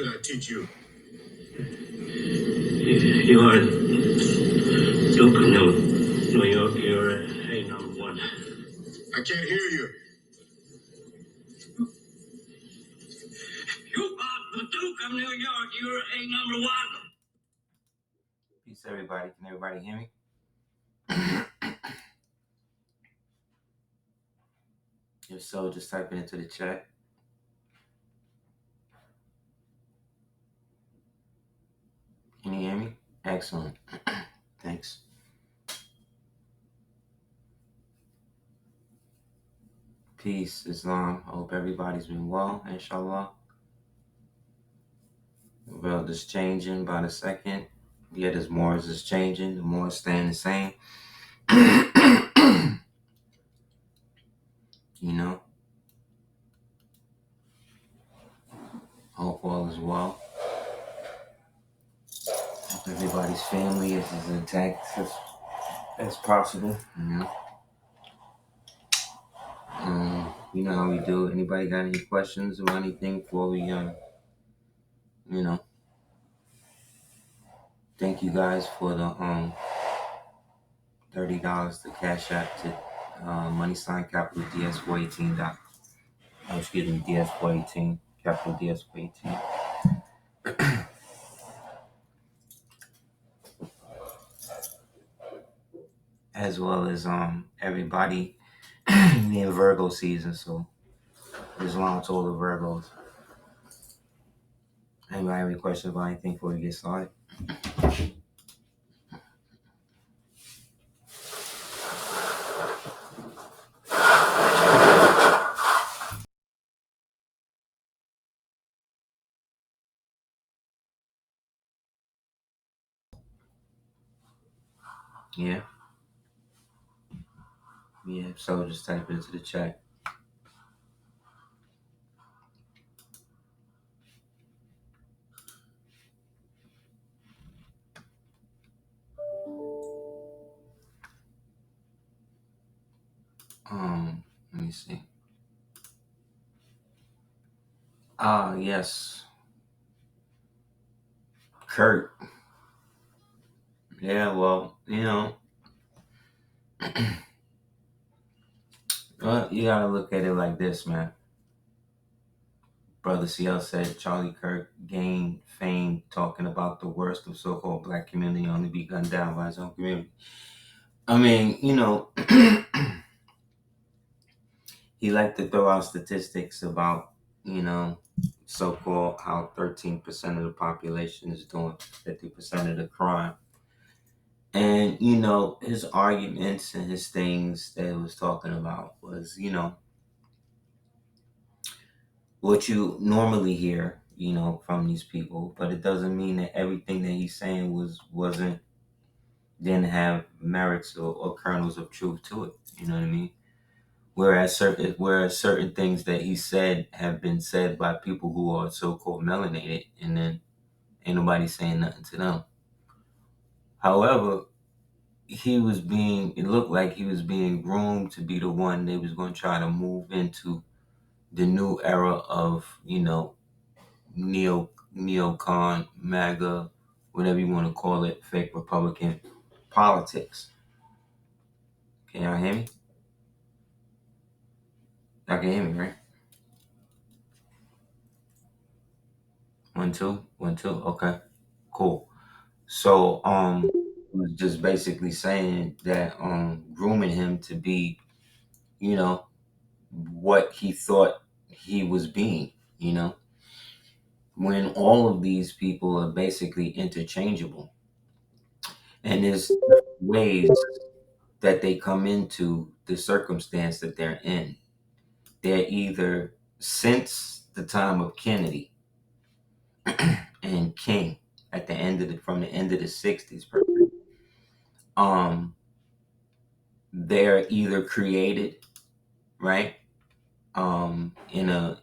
can I teach you? You are Duke of New York. You're a number one. I can't hear you. You are the Duke of New York. You're a number one. Peace, everybody. Can everybody hear me? If so, just type it into the chat. Can you hear me? Excellent. Thanks. Peace, Islam. I hope everybody's been well, inshallah. The world is changing by the second. Yet as more as it's changing, the more it's staying the same. You know? Hope all is well. Hope everybody's family is as intact as possible. You know how we do. Anybody got any questions or anything before we, thank you guys for the $30 to Cash App to money sign capital DS418 DS418 capital DS418. As well as everybody in Virgo season, so Islam to all the Virgos. Anybody have any questions about anything before we get started? Yeah. So just type it into the chat. Let me see. Yes. KIrk. Yeah, well, well, you gotta look at it like this, man. Brother CL said Charlie Kirk gained fame talking about the worst of so-called black community only be gunned down by his own community. I mean, he liked to throw out statistics about, so-called how 13% of the population is doing 50% of the crime. And, his arguments and his things that he was talking about was, what you normally hear, from these people, but it doesn't mean that everything that he's saying didn't have merits or kernels of truth to it. You know what I mean? Whereas certain things that he said have been said by people who are so-called melanated, and then ain't nobody saying nothing to them. However, it looked like he was being groomed to be the one they was going to try to move into the new era of, neocon, MAGA, whatever you want to call it, fake Republican politics. Can y'all hear me? Y'all can hear me, right? 1 2 1 2. Okay, cool. So was just basically saying that grooming him to be, what he thought he was being, when all of these people are basically interchangeable. And there's ways that they come into the circumstance that they're in. They're either since the time of Kennedy and King at the end of from the end of the 60s, they're either created, right? In a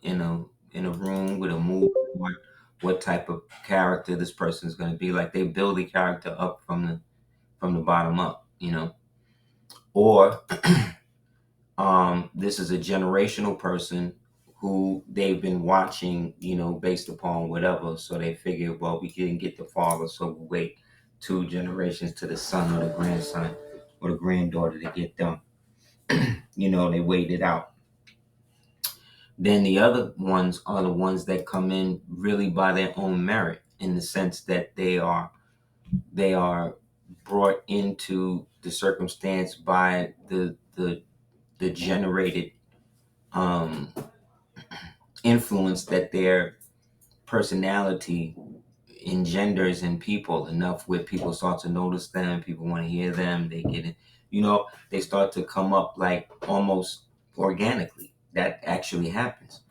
room with a movie, what type of character this person is going to be. Like they build the character up from the bottom up, or this is a generational person who they've been watching, based upon whatever. So they figure, well, we didn't get the father, so we'll wait 2 generations to the son or the grandson or the granddaughter to get them. They wait it out. Then the other ones are the ones that come in really by their own merit, in the sense that they are brought into the circumstance by the generated um, influence that their personality engenders in people, enough where people start to notice them, people want to hear them, they get it, they start to come up like almost organically. That actually happens.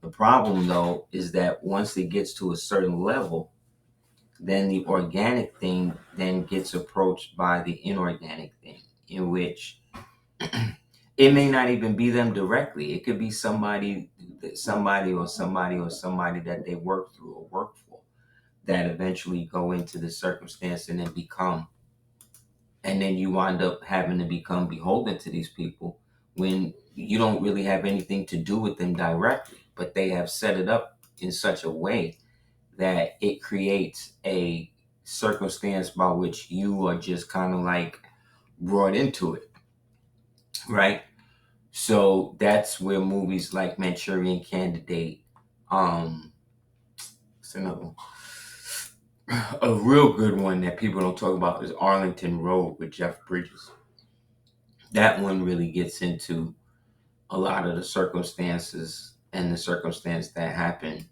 The problem, though, is that once it gets to a certain level, then the organic thing then gets approached by the inorganic thing, in which it may not even be them directly. It could be somebody that they work through or work for, that eventually go into the circumstance and then become, and then you wind up having to become beholden to these people when you don't really have anything to do with them directly, but they have set it up in such a way that it creates a circumstance by which you are just kind of like brought into it, right? So that's where movies like Manchurian Candidate, what's another one? A real good one that people don't talk about is Arlington Road with Jeff Bridges. That one really gets into a lot of the circumstances and the circumstance that happened,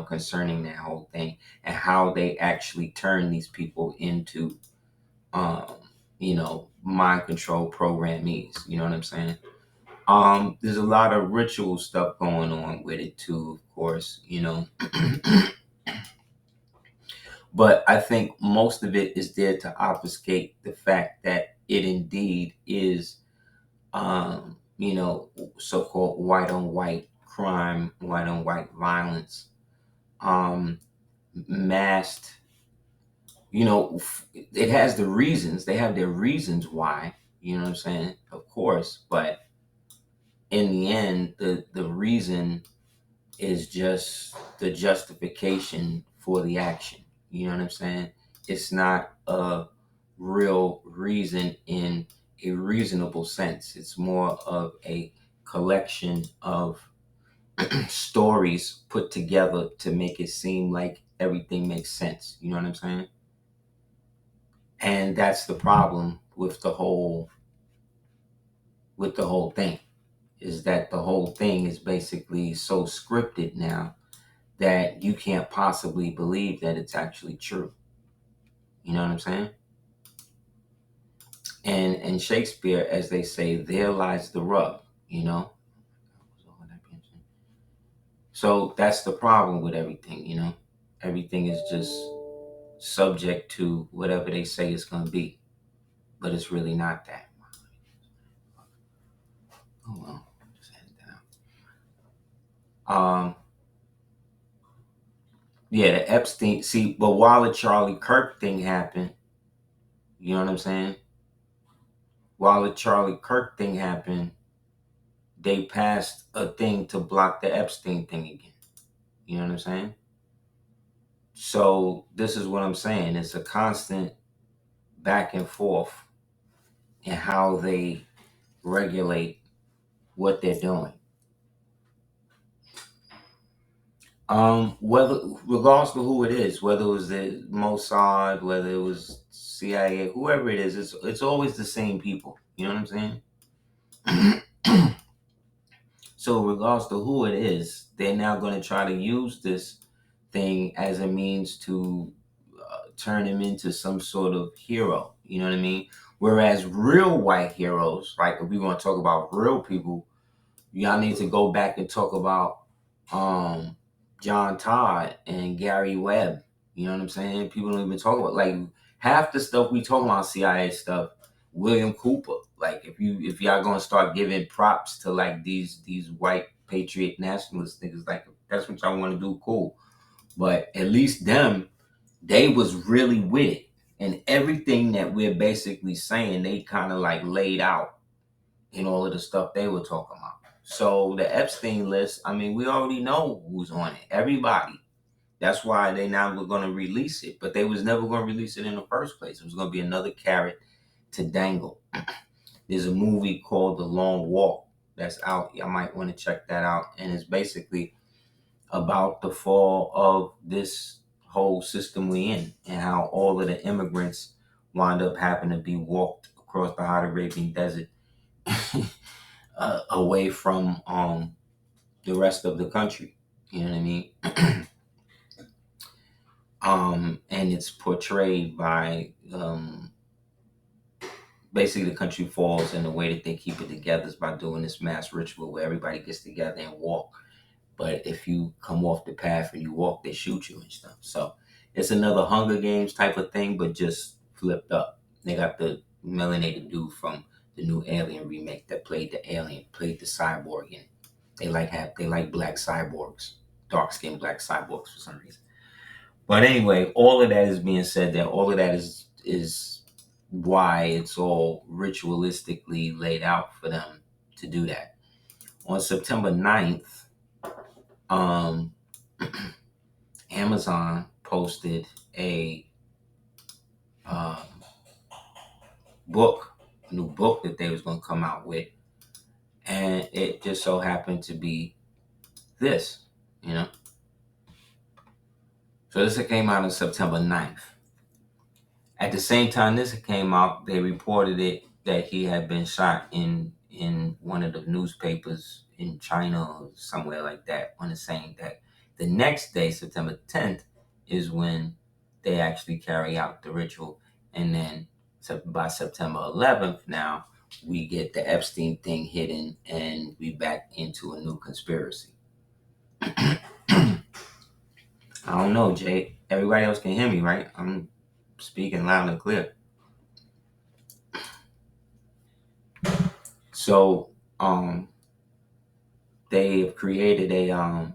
concerning that whole thing, and how they actually turn these people into, um, mind control programmees. You know what I'm saying? There's a lot of ritual stuff going on with it too, of course. But I think most of it is there to obfuscate the fact that it indeed is, so-called white on white crime, white on white violence, masked. It has the reasons. They have their reasons why. You know what I'm saying? Of course, but in the end, the reason is just the justification for the action. You know what I'm saying? It's not a real reason in a reasonable sense. It's more of a collection of stories put together to make it seem like everything makes sense. You know what I'm saying? And that's the problem with the whole thing, is that the whole thing is basically so scripted now that you can't possibly believe that it's actually true. You know what I'm saying? And Shakespeare, as they say, there lies the rub. So that's the problem with everything. Everything is just subject to whatever they say it's going to be, but it's really not that. Oh well, just edit that out. Yeah, the Epstein. See, but while the Charlie Kirk thing happened, you know what I'm saying? While the Charlie Kirk thing happened, they passed a thing to block the Epstein thing again. You know what I'm saying? So this is what I'm saying. It's a constant back and forth in how they regulate what they're doing. Whether, regardless of who it is, whether it was the Mossad, whether it was CIA, whoever it is, it's always the same people. You know what I'm saying? So regardless of who it is, they're now going to try to use this thing as a means to turn him into some sort of hero. You know what I mean? Whereas real white heroes, like if we want to talk about real people, y'all need to go back and talk about John Todd and Gary Webb. You know what I'm saying? People don't even talk about, like, half the stuff we talk about, CIA stuff. William Cooper. Like if y'all gonna start giving props to like these white patriot nationalist niggas, like if that's what y'all want to do, cool. But at least they was really with it. And everything that we're basically saying, they kind of like laid out in all of the stuff they were talking about. So the Epstein list, I mean, we already know who's on it. Everybody. That's why they now were going to release it, but they was never going to release it in the first place. It was going to be another carrot to dangle. There's a movie called The Long Walk that's out. I might want to check that out, and it's basically about the fall of this whole system we in, and how all of the immigrants wind up having to be walked across the hot Arabian desert away from the rest of the country. You know what I mean? And it's portrayed by basically the country falls, and the way that they keep it together is by doing this mass ritual where everybody gets together and walk. But if you come off the path and you walk, they shoot you and stuff. So it's another Hunger Games type of thing, but just flipped up. They got the melanated dude from the new Alien remake that played the alien, played the cyborg in it. They like black cyborgs, dark skinned black cyborgs for some reason. But anyway, all of that is being said that all of that is why it's all ritualistically laid out for them to do that. On September 9th, Amazon posted a uh, new book that they was going to come out with, and it just so happened to be this, you know. So this came out on September 9th. At the same time this came out, they reported it that he had been shot in one of the newspapers in China or somewhere like that on the same day. The next day, September 10th, is when they actually carry out the ritual, and then by September 11th, now we get the Epstein thing hidden, and we back into a new conspiracy. I don't know, Jay. Everybody else can hear me, right? I'm speaking loud and clear. So, they have created a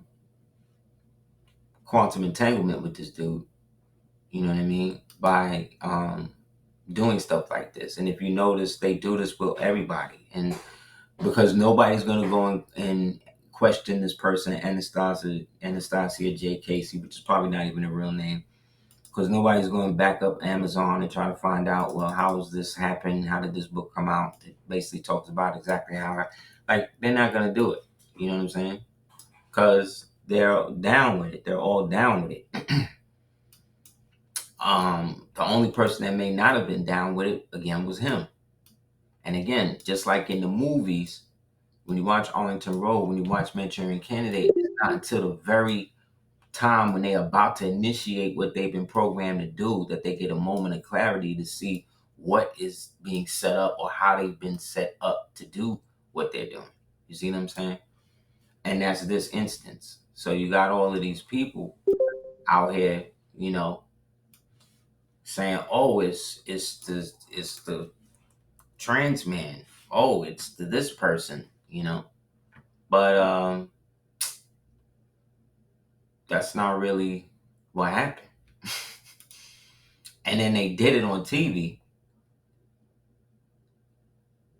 quantum entanglement with this dude. You know what I mean? By doing stuff like this. And if you notice, they do this with everybody, and because nobody's gonna go and question this person, Anastasia J. Casey, which is probably not even a real name, because nobody's going to back up Amazon and try to find out, well, how does this happen? How did this book come out? It basically talks about exactly how, like, they're not going to do it. You know what I'm saying? Because they're down with it. They're all down with it. The only person that may not have been down with it, again, was him. And again, just like in the movies, when you watch Arlington Road, when you watch Manchurian Candidate, it's not until the very time when they're about to initiate what they've been programmed to do that they get a moment of clarity to see what is being set up or how they've been set up to do what they're doing. You see what I'm saying? And that's this instance. So you got all of these people out here, you know, saying, "Oh, it's the trans man. Oh, it's this person," you know. But that's not really what happened. And then they did it on TV.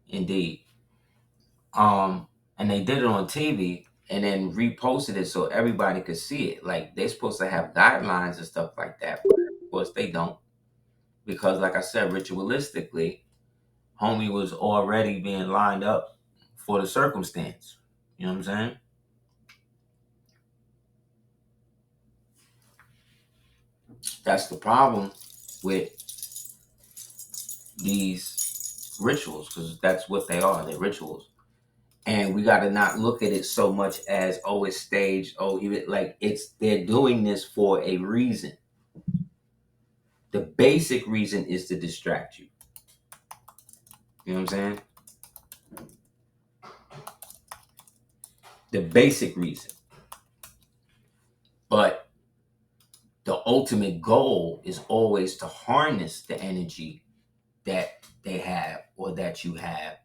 Indeed. And they did it on TV and then reposted it so everybody could see it. Like, they're supposed to have guidelines and stuff like that, but of course they don't, because, like I said, ritualistically, homie was already being lined up for the circumstance. You know what I'm saying? That's the problem with these rituals, because that's what they are. They're rituals. And we got to not look at it so much as, oh, it's staged. Oh, they're doing this for a reason. The basic reason is to distract you. You know what I'm saying? The basic reason. But the ultimate goal is always to harness the energy that they have or that you have,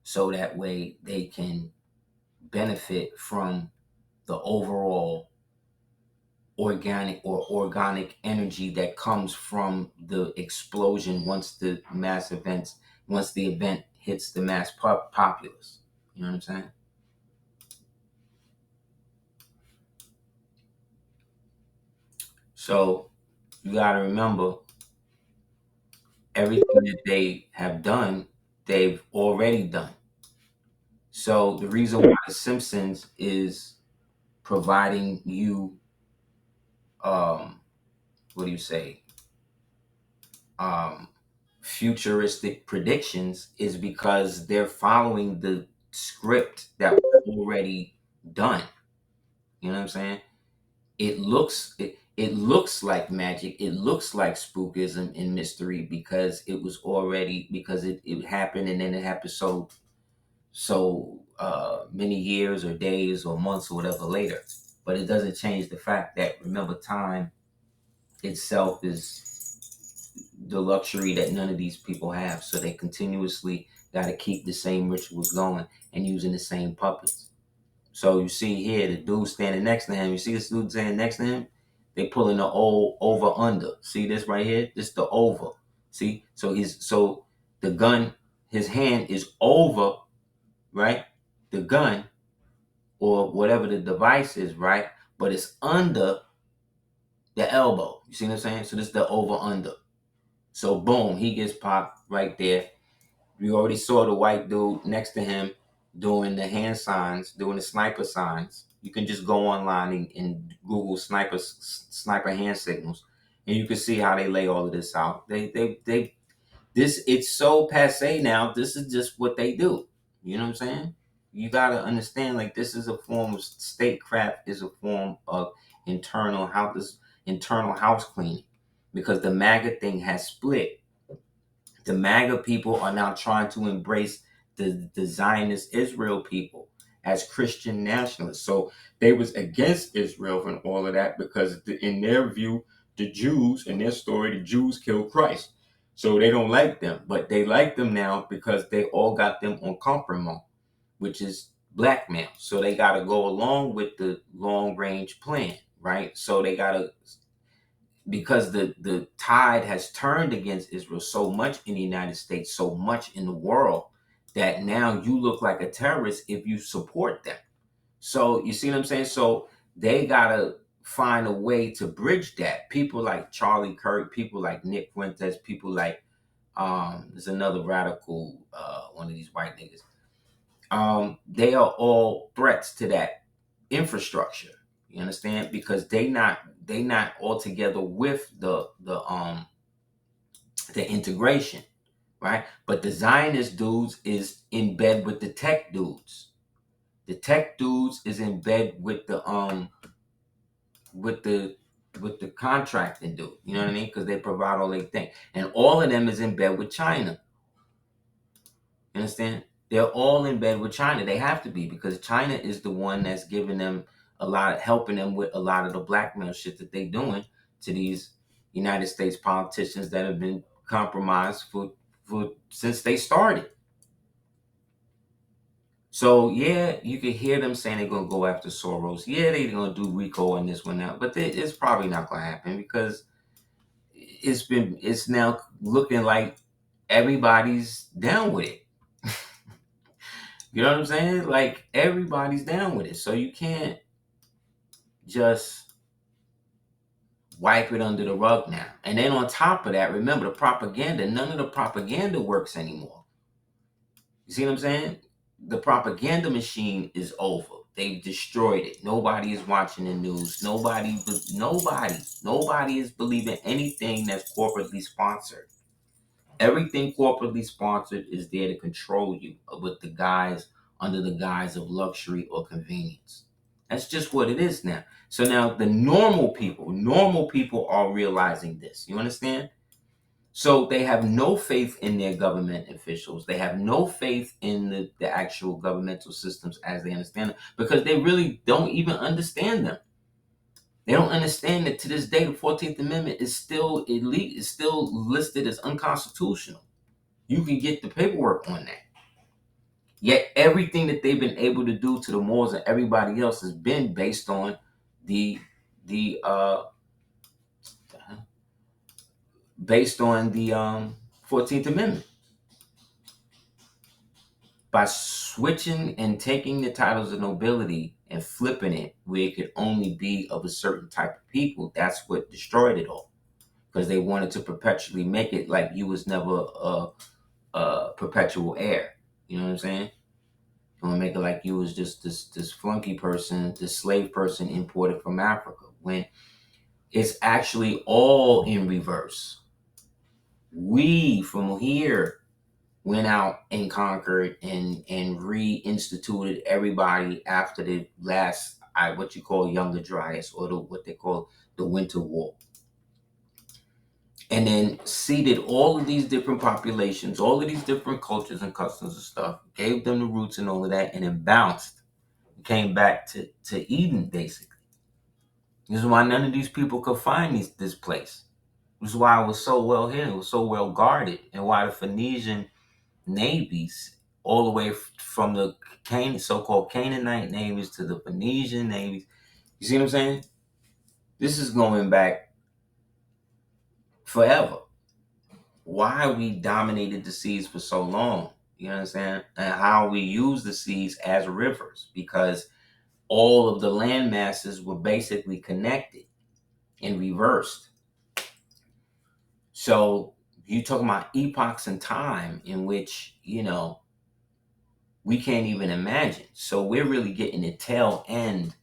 so that way they can benefit from the overall organic energy that comes from the explosion once the event hits the mass populace. You know what I'm saying? So you got to remember, everything that they have done, they've already done. So the reason why The Simpsons is providing you, what do you say, um, futuristic predictions is because they're following the script that was already done. You know what I'm saying? It looks like magic. It looks like spookism and mystery because it was already, because it happened, and then it happened so many years or days or months or whatever later. But it doesn't change the fact that, remember, time itself is the luxury that none of these people have. So they continuously got to keep the same rituals going and using the same puppets. So you see here, the dude standing next to him. You see this dude standing next to him? They pulling the old over under. See this right here? This the over. See? So the gun, his hand is over, right? The gun or whatever the device is, right? But it's under the elbow. You see what I'm saying? So this is the over under. So boom, he gets popped right there. We already saw the white dude next to him doing the hand signs, doing the sniper signs. You can just go online and Google sniper hand signals, and you can see how they lay all of this out. They this, it's so passe now. This is just what they do. You know what I'm saying? You gotta understand, like, this is a form of statecraft, is a form of internal house cleaning, because the MAGA thing has split. The MAGA people are now trying to embrace the Zionist Israel people as Christian nationalists. So they was against Israel and all of that because in their view, the Jews, in their story, the Jews killed Christ. So they don't like them, but they like them now because they all got them on compromise, which is blackmail. So they got to go along with the long range plan, right? So they got to, because the tide has turned against Israel so much in the United States, so much in the world, that now you look like a terrorist if you support them. So you see what I'm saying? So they gotta find a way to bridge that. People like Charlie Kirk, people like Nick Fuentes, people like there's another radical one of these white niggas. They are all threats to that infrastructure. You understand? Because they not altogether with the integration, right? But the Zionist dudes is in bed with the tech dudes. The tech dudes is in bed with with the with the contracting dude. You know what I mean? Because they provide all they think, and all of them is in bed with China. You understand? They're all in bed with China. They have to be, because China is the one that's giving them a lot, helping them with a lot of the blackmail shit that they doing to these United States politicians that have been compromised for since they started. So yeah, you can hear them saying they're gonna go after Soros. Yeah, they're gonna do RICO and this one now, but it's probably not gonna happen because it's now looking like everybody's down with it. You know what I'm saying? Like, everybody's down with it. So you can't just wipe it under the rug now. And then on top of that, remember the propaganda, none of the propaganda works anymore. You see what I'm saying? The propaganda machine is over. They've destroyed it. Nobody is watching the news. Nobody is believing anything that's corporately sponsored. Everything corporately sponsored is there to control you with the guise, under the guise of luxury or convenience. That's just what it is now. So now the normal people are realizing this. You understand? So they have no faith in their government officials. They have no faith in the actual governmental systems as they understand them, because they really don't even understand them. They don't understand that to this day, the 14th Amendment is still elite, is still listed as unconstitutional. You can get the paperwork on that. Yet everything that they've been able to do to the Moors and everybody else has been based on the the based on the 14th Amendment. by switching and taking the titles of nobility and flipping it where it could only be of a certain type of people, that's what destroyed it all. Because they wanted to perpetually make it like you was never a perpetual heir. You know what I'm saying? They want to make it like you was just this flunky person, this slave person imported from Africa, when it's actually all in reverse. We from here went out and conquered and reinstituted everybody after the last what you call Younger Dryas, or what they call the Winter War, and then seeded all of these different populations, all of these different cultures and customs and stuff, gave them the roots and all of that, and then bounced, came back to Eden basically. This is why none of these people could find this place. This is why it was so well hidden, it was so well guarded, and why the Phoenician navies, all the way from the so-called Canaanite navies to the Phoenician navies. You see what I'm saying? This is going back forever. Why we dominated the seas for so long, you understand? And how we use the seas as rivers, because all of the land masses were basically connected and reversed. So you talking about epochs in time in which, we can't even imagine. So we're really getting the tail end,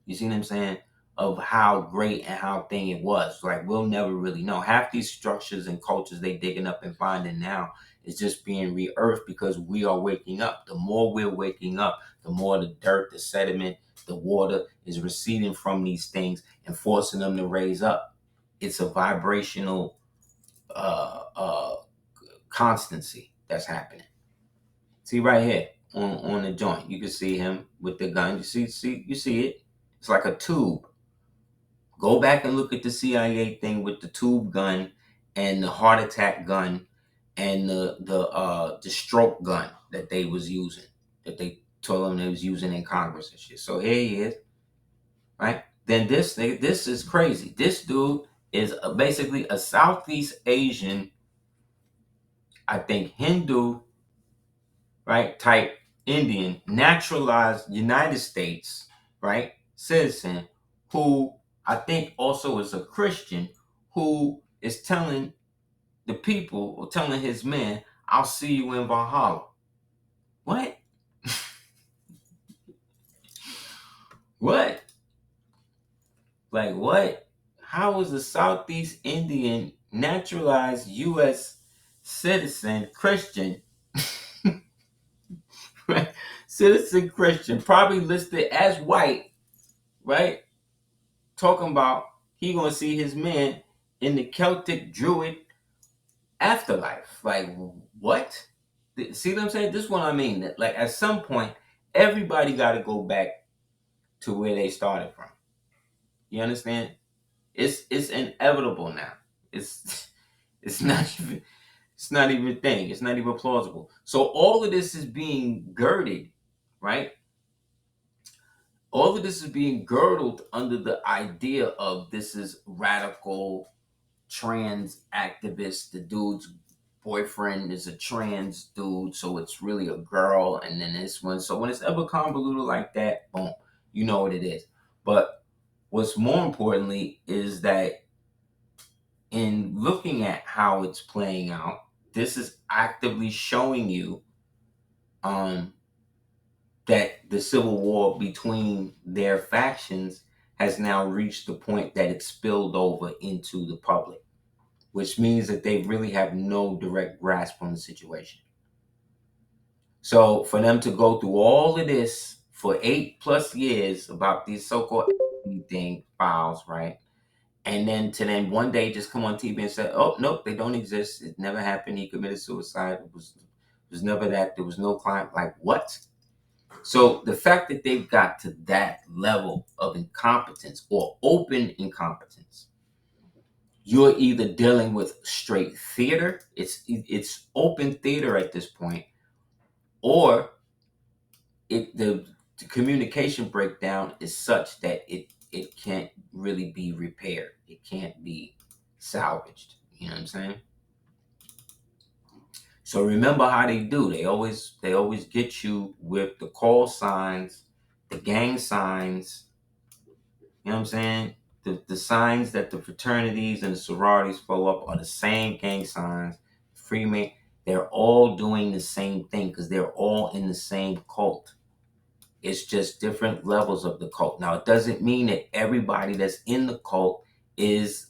you see what I'm saying, of how great and how thing it was. Like, we'll never really know. Half these structures and cultures they digging up and finding now is just being re-earthed because we are waking up. The more we're waking up, the more the dirt, the sediment, the water is receding from these things and forcing them to raise up. It's a vibrational constancy that's happening. See right here on the joint, you can see him with the gun. You see it. It's like a tube. Go back and look at the CIA thing with the tube gun and the heart attack gun and the stroke gun that they was using, that they told them they was using in Congress and shit. So here he is, right? Then this is crazy. This dude is basically a Southeast Asian, I think Hindu, right, type Indian, naturalized United States, right, citizen, who I think also is a Christian, who is telling the people, or telling his men, I'll see you in Valhalla. What? What? Like, what? How is a Southeast Indian naturalized U.S. citizen Christian, right? Citizen Christian, probably listed as white, right? Talking about he gonna see his men in the Celtic Druid afterlife. Like, what? See what I'm saying? This is what I mean. That, like, at some point, everybody got to go back to where they started from. You understand? It's inevitable now. It's it's not even a thing. It's not even plausible. So all of this is being girded, right? All of this is being girdled under the idea of this is radical trans activist. The dude's boyfriend is a trans dude, so it's really a girl, and then this one. So when it's ever convoluted like that, boom, you know what it is. But what's more importantly is that in looking at how it's playing out, this is actively showing you that the civil war between their factions has now reached the point that it's spilled over into the public, which means that they really have no direct grasp on the situation. So for them to go through all of this for 8+ years about these so-called thing files, right? And then to then one day just come on TV and say, "Oh nope, they don't exist. It never happened. He committed suicide. It was never that. There was no crime." Like, what? So the fact that they've got to that level of incompetence or open incompetence, you're either dealing with straight theater, it's open theater at this point, or the communication breakdown is such that it can't really be repaired. It can't be salvaged. You know what I'm saying? So remember how they do. They always get you with the call signs, the gang signs. You know what I'm saying? The signs that the fraternities and the sororities follow up are the same gang signs. Freeman, they're all doing the same thing because they're all in the same cult. It's just different levels of the cult. Now, it doesn't mean that everybody that's in the cult is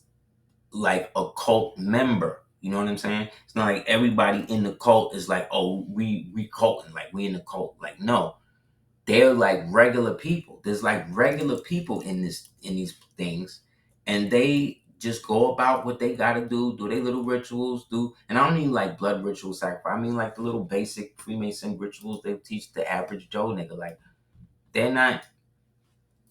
like a cult member. You know what I'm saying? It's not like everybody in the cult is like, oh, we culting, like we in the cult. Like, no, they're like regular people. There's like regular people in these things, and they just go about what they gotta do their little rituals, and I don't mean like blood ritual sacrifice. I mean like the little basic Freemason rituals they teach the average Joe nigga. Like they're not,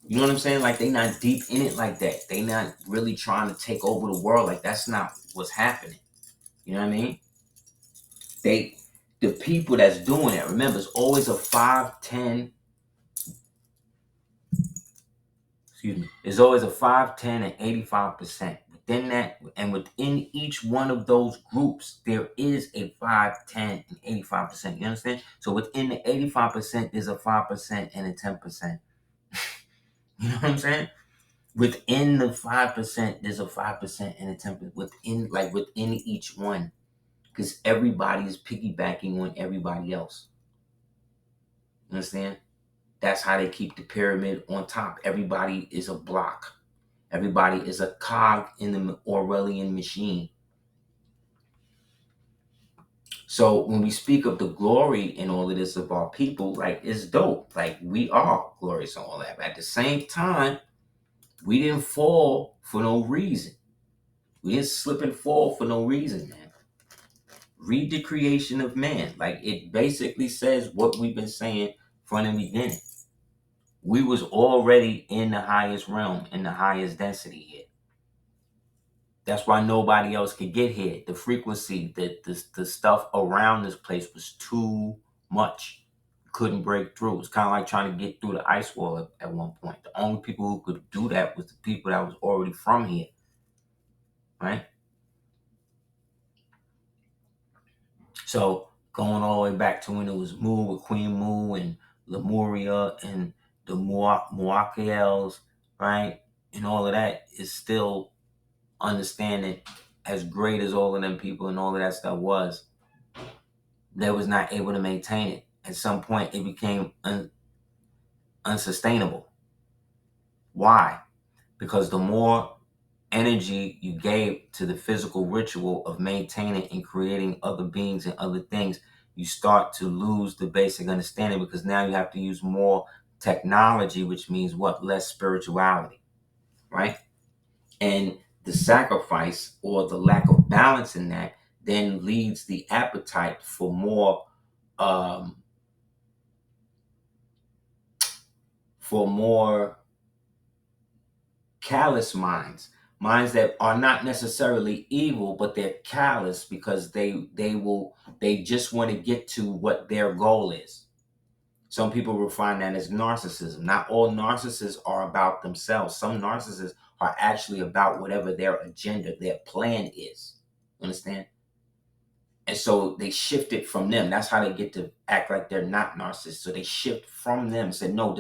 you know what I'm saying? Like they not deep in it like that. They not really trying to take over the world. Like that's not what's happening. You know what I mean? The people that's doing it, remember, it's always a 5, 10. Excuse me. It's always a 5, 10, and 85%. Within that, and within each one of those groups, there is a 5, 10, and 85%. You understand? So within the 85%, there's a 5% and a 10%. You know what I'm saying? Within the 5%, there's a 5% and a 10%. Within each one. Because everybody is piggybacking on everybody else. You understand? That's how they keep the pyramid on top. Everybody is a block. Everybody is a cog in the Orwellian machine. So when we speak of the glory in all of this of our people, like it's dope. Like we are glorious and all that. But at the same time, we didn't fall for no reason. We didn't slip and fall for no reason, man. Read the creation of man. Like it basically says what we've been saying from the beginning. We was already in the highest realm, in the highest density here. That's why nobody else could get here. The frequency, the stuff around this place was too much. Couldn't break through. It's kind of like trying to get through the ice wall at one point. The only people who could do that was the people that was already from here, right? So going all the way back to when it was Mu with Queen Mu and Lemuria and the Muakiels, right? And all of that is still understanding as great as all of them people and all of that stuff was, they was not able to maintain it. At some point, it became unsustainable. Why? Because the more energy you gave to the physical ritual of maintaining and creating other beings and other things, you start to lose the basic understanding because now you have to use more technology, which means what? Less spirituality, right? And the sacrifice or the lack of balance in that then leads the appetite for more um, callous minds that are not necessarily evil, but they're callous because they just want to get to what their goal is. Some people will find that as narcissism. Not all narcissists are about themselves. Some narcissists are actually about whatever their agenda, their plan is. Understand? And so they shift it from them. That's how they get to act like they're not narcissists. So they shift from them and say, no,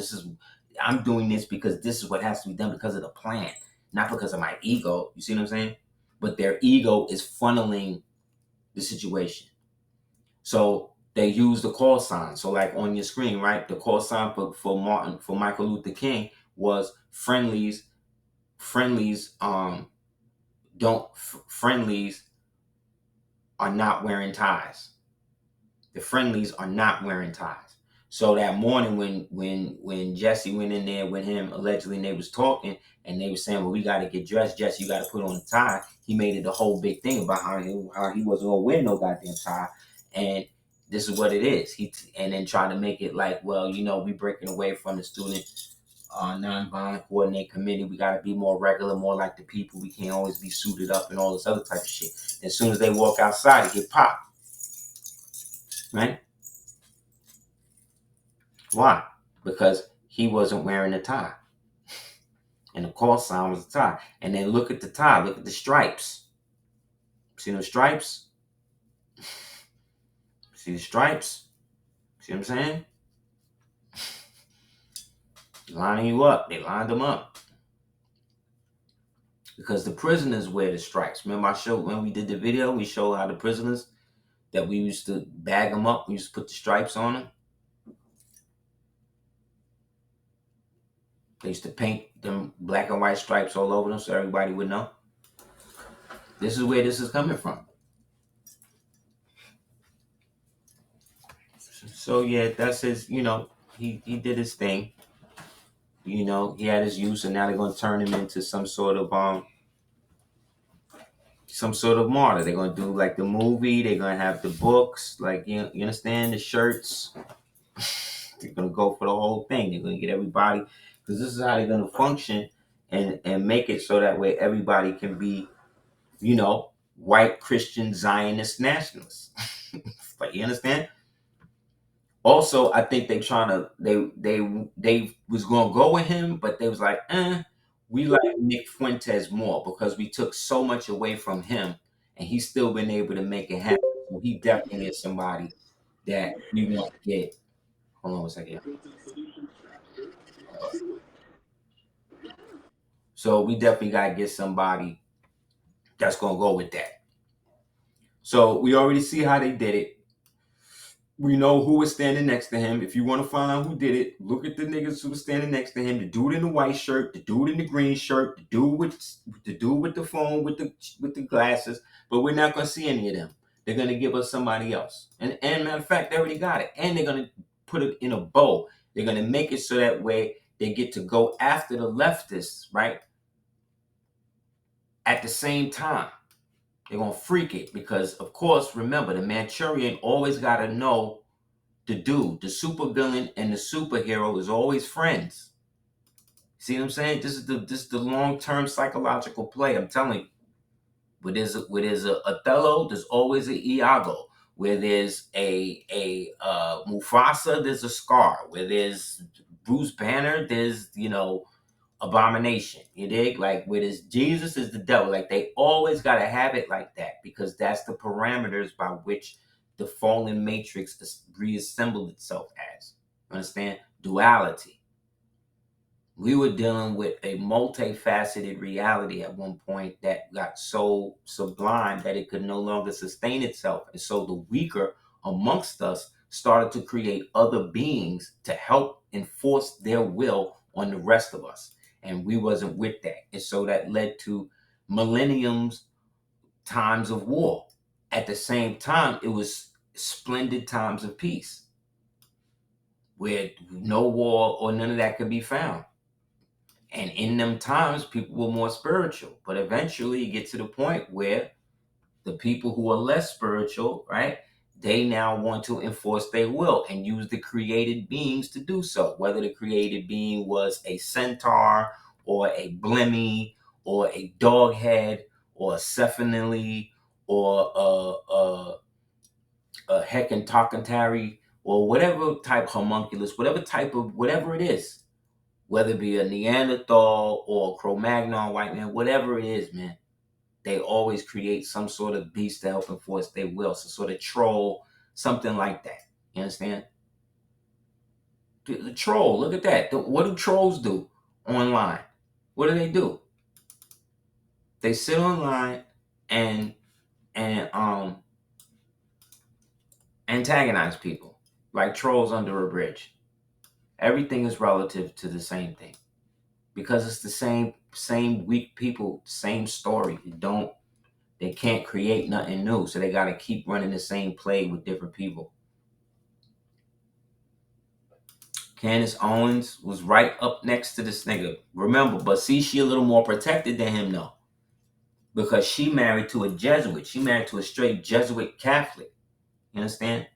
I'm doing this because this is what has to be done because of the plan, not because of my ego. You see what I'm saying? But their ego is funneling the situation. So they use the call sign. So like on your screen, right? The call sign for Michael Luther King was friendlies are not wearing ties. The friendlies are not wearing ties. So that morning when Jesse went in there with him, allegedly, and they was talking and they were saying, well, we got to get dressed. Jesse, you got to put on a tie. He made it a whole big thing about how he wasn't going to wear no goddamn tie. And this is what it is. And then trying to make it like, well, we breaking away from the student nonviolent coordinate committee. We got to be more regular, more like the people. We can't always be suited up and all this other type of shit. As soon as they walk outside, it get popped. Right? Why? Because he wasn't wearing a tie. And the call sign was a tie. And then look at the tie. Look at the stripes. See those stripes? See the stripes? See what I'm saying? Lining you up. They lined them up. Because the prisoners wear the stripes. Remember I showed when we did the video, we showed how the prisoners that we used to bag them up, we used to put the stripes on them. They used to paint them black and white stripes all over them so everybody would know. This is where this is coming from. So yeah, that's his, he did his thing. He had his use, and now they're gonna turn him into some sort of martyr. They're gonna do like the movie, they're gonna have the books, like you understand, the shirts. They're gonna go for the whole thing. They're gonna get everybody, because this is how they're gonna function and make it so that way everybody can be, white Christian Zionist nationalists. Like, you understand? Also, I think they was gonna go with him, but they was like, we like Nick Fuentes more because we took so much away from him, and he's still been able to make it happen. So he definitely is somebody that we want to get. Hold on a second. So we definitely gotta get somebody that's gonna go with that. So we already see how they did it. We know who was standing next to him. If you want to find out who did it, look at the niggas who was standing next to him. The dude in the white shirt, the dude in the green shirt, the dude with the phone with the glasses. But we're not gonna see any of them. They're gonna give us somebody else. And matter of fact, they already got it. And they're gonna put it in a bow. They're gonna make it so that way they get to go after the leftists, right? At the same time. They're gonna freak it because, of course, remember, the Manchurian always gotta know the dude. The supervillain and the superhero is always friends. See what I'm saying? This is the long-term psychological play. I'm telling you. Where there's a Othello, there's always an Iago. Where there's a Mufasa, there's a Scar. Where there's Bruce Banner, there's Abomination. You dig? Like where there's Jesus is the devil. Like they always gotta have it like that because that's the parameters by which the fallen matrix reassembled itself as. Understand? Duality. We were dealing with a multifaceted reality at one point that got so sublime that it could no longer sustain itself. And so the weaker amongst us started to create other beings to help enforce their will on the rest of us. And we wasn't with that. And so that led to millenniums, times of war. At the same time, it was splendid times of peace where no war or none of that could be found. And in them times, people were more spiritual. But eventually you get to the point where the people who are less spiritual, right, they now want to enforce their will and use the created beings to do so. Whether the created being was a centaur or a blemmy or a dog head or a cephanili or a hecatontary or whatever type homunculus, whatever it is. Whether it be a Neanderthal or a Cro-Magnon white man, whatever it is, man, they always create some sort of beast to help enforce their will, some sort of troll, something like that. You understand? The troll, look at that. What do trolls do online? What do? They sit online and antagonize people like trolls under a bridge. Everything is relative to the same thing. Because it's the same weak people, same story. They can't create nothing new, so they got to keep running the same play with different people. Candace Owens was right up next to this nigga. Remember, but see, she a little more protected than him though, because she married to a Jesuit. She married to a straight Jesuit Catholic. You understand?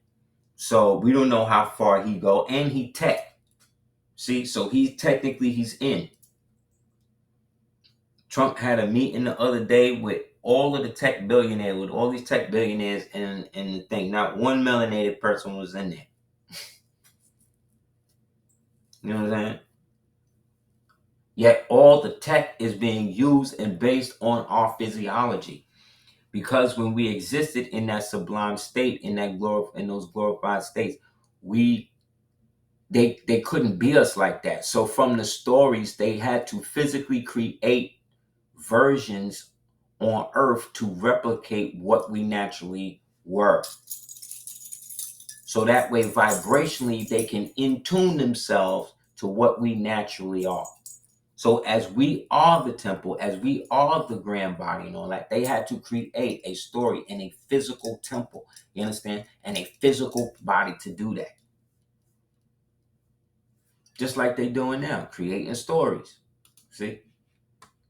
So we don't know how far he go, and he tech. See, so he's in. Trump had a meeting the other day with all of the tech billionaires, with all these tech billionaires in the thing. Not one melanated person was in there. You know what I'm saying? Yet all the tech is being used and based on our physiology. Because when we existed in that sublime state, in those glorified states, they couldn't be us like that. So from the stories, they had to physically create versions on Earth to replicate what we naturally were. So that way, vibrationally, they can in-tune themselves to what we naturally are. So as we are the temple, as we are the grand body and all that, they had to create a story in a physical temple, you understand? And a physical body to do that. Just like they're doing now, creating stories. See?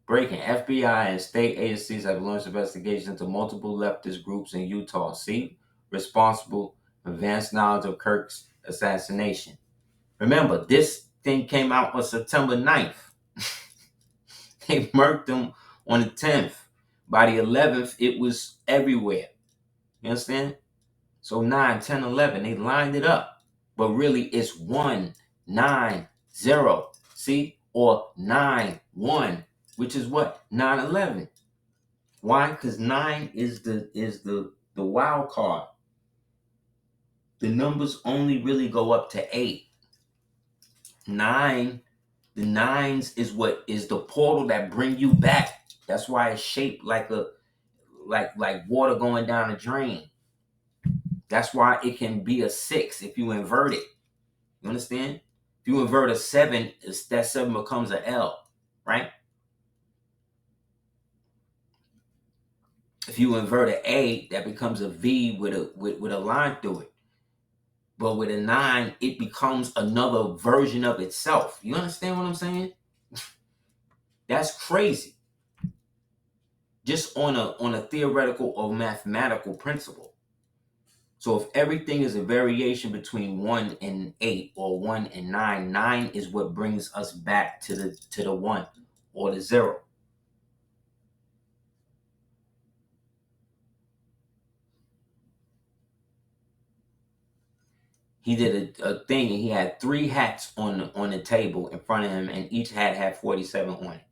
Breaking FBI and state agencies have launched investigations into multiple leftist groups in Utah. See? Responsible for advanced knowledge of Kirk's assassination. Remember, this thing came out on September 9th. They murked him on the 10th. By the 11th, it was everywhere. You understand? So 9, 10, 11, they lined it up. But really, it's 1, 9, 0. See? Or 9, 1, which is what? 9, 11. Why? Because 9 is the wild card. The numbers only really go up to 8. 9, the nines is what is the portal that bring you back. That's why it's shaped like water going down a drain. That's why it can be a 6 if you invert it. You understand? If you invert a 7, that 7 becomes an L, right? If you invert an A, that becomes a V with a line through it. But with a 9, it becomes another version of itself. You understand what I'm saying? That's crazy. Just on a theoretical or mathematical principle. So if everything is a variation between 1 and 8 or 1 and 9, 9 is what brings us back to the 1 or the 0. He did a thing and he had 3 hats on the table in front of him, and each hat had 47 on it.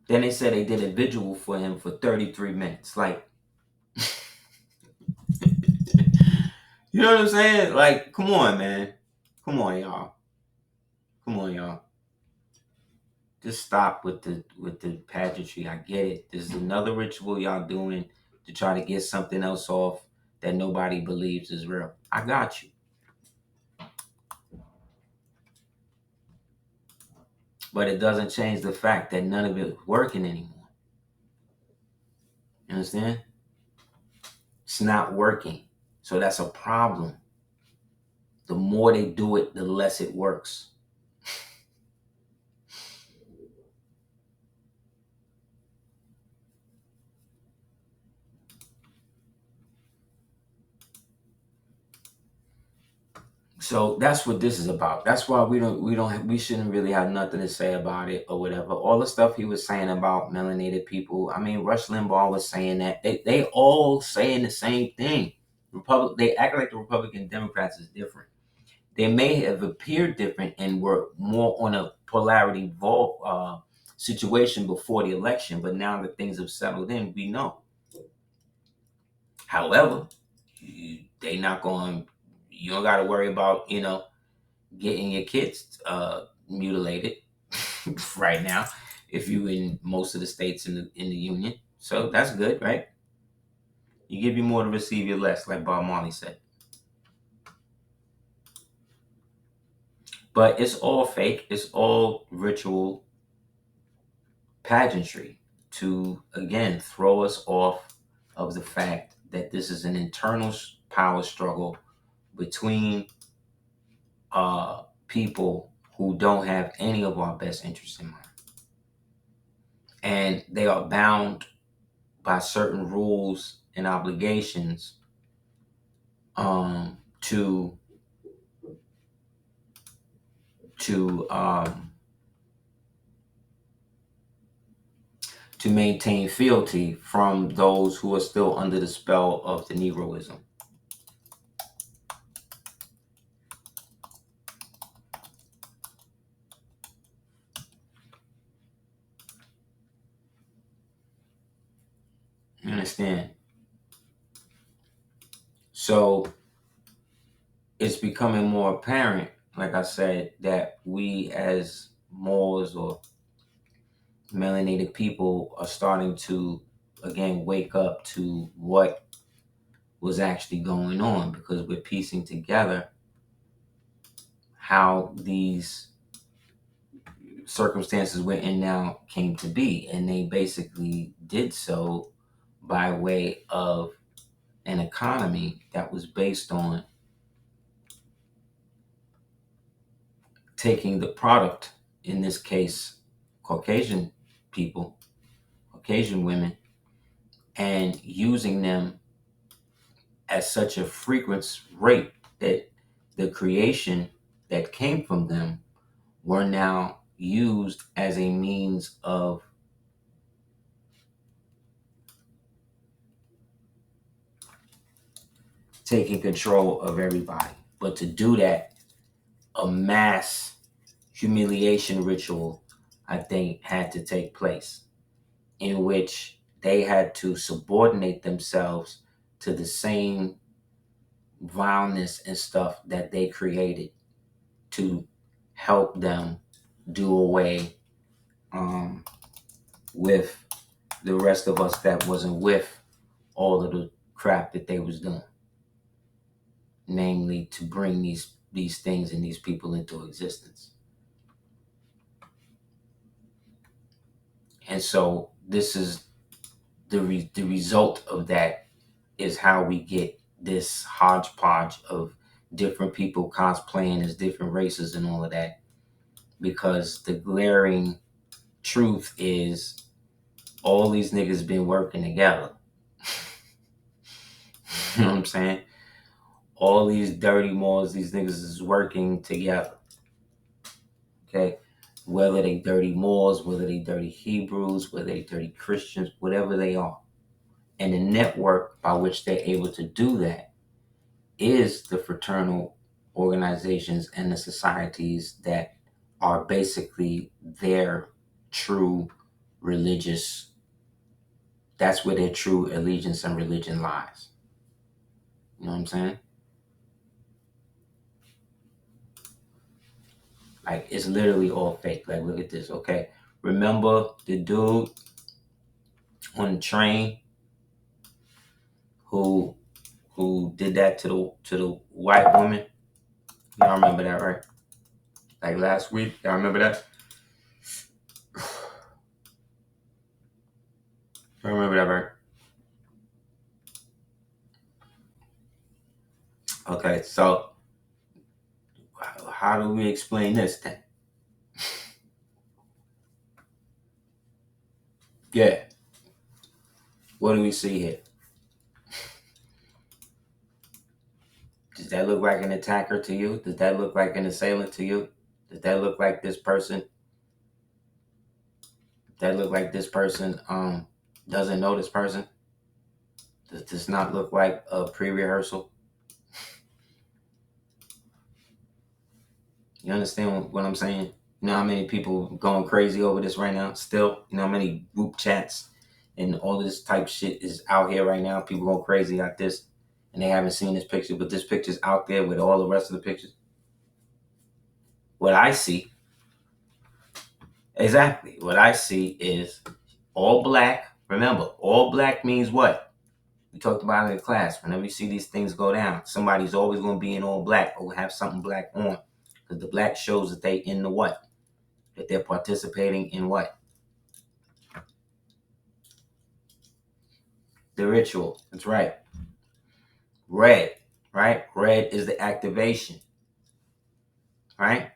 Then they said they did a vigil for him for 33 minutes. Like, you know what I'm saying? Like, come on, man. Come on, y'all. Come on, y'all. Just stop with the pageantry. I get it. This is another ritual y'all doing to try to get something else off that nobody believes is real. I got you. But it doesn't change the fact that none of it is working anymore. You understand? It's not working. So that's a problem. The more they do it, the less it works. So that's what this is about. That's why we shouldn't really have nothing to say about it or whatever. All the stuff he was saying about melanated people. I mean, Rush Limbaugh was saying that they all saying the same thing. They act like the Republican Democrats is different. They may have appeared different and were more on a polarity situation before the election, but now that things have settled in, we know. However, they not going. You don't got to worry about getting your kids mutilated right now if you in most of the states in the union. So that's good, right? You give you more to receive you less, like Bob Marley said. But it's all fake. It's all ritual pageantry to, again, throw us off of the fact that this is an internal power struggle between people who don't have any of our best interests in mind. And they are bound by certain rules and obligations to maintain fealty from those who are still under the spell of the Negroism. understand? So it's becoming more apparent, like I said, that we as Moors or melanated people are starting to, again, wake up to what was actually going on, because we're piecing together how these circumstances we're in now came to be. And they basically did so by way of an economy that was based on taking the product, in this case, Caucasian people, Caucasian women, and using them at such a frequent rate that the creation that came from them were now used as a means of taking control of everybody. But to do that, a mass humiliation ritual, I think, had to take place, in which they had to subordinate themselves to the same vileness and stuff that they created to help them do away with the rest of us that wasn't with all of the crap that they was doing, namely to bring these things and these people into existence. And so this is the result of that, is how we get this hodgepodge of different people cosplaying as different races and all of that, because the glaring truth is all these niggas been working together. You know what I'm saying? All these dirty Moors, these niggas is working together. Okay? Whether they dirty Moors, whether they dirty Hebrews, whether they dirty Christians, whatever they are. And the network by which they're able to do that is the fraternal organizations and the societies that are basically their true religious, that's where their true allegiance and religion lies. You know what I'm saying? Like, it's literally all fake. Like, look at this, okay? Remember the dude on the train who did that to the white woman? Y'all remember that, right? Like last week, y'all remember that? Y'all remember that, right? Okay, so how do we explain this then? Yeah. What do we see here? Does that look like an attacker to you? Does that look like an assailant to you? Does that look like this person? That look like this person doesn't know this person? Does this not look like a pre-rehearsal? You understand what I'm saying? You know how many people going crazy over this right now still? You know how many group chats and all this type shit is out here right now? People going crazy like this, and they haven't seen this picture, but this picture's out there with all the rest of the pictures. What I see, exactly, what I see is all black. Remember, all black means what? We talked about it in class. Whenever you see these things go down, somebody's always going to be in all black or have something black on. Because the black shows that they in the what? That they're participating in what? The ritual. That's right. Red, right? Red is the activation, right?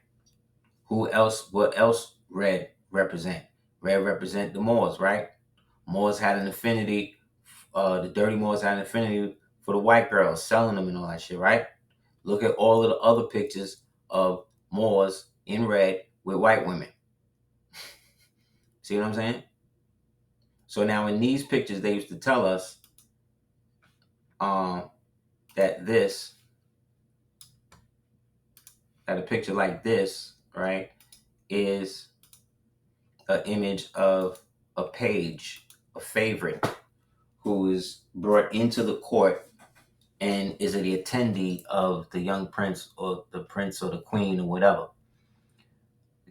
Who else? What else red represent? Red represent the Moors, right? Moors had an affinity. The dirty Moors had an affinity for the white girls, selling them and all that shit, right? Look at all of the other pictures of Moors in red with white women. See what I'm saying? So now in these pictures, they used to tell us that a picture like this, right, is an image of a page, a favorite, who is brought into the court and is the attendee of the young prince or the queen or whatever.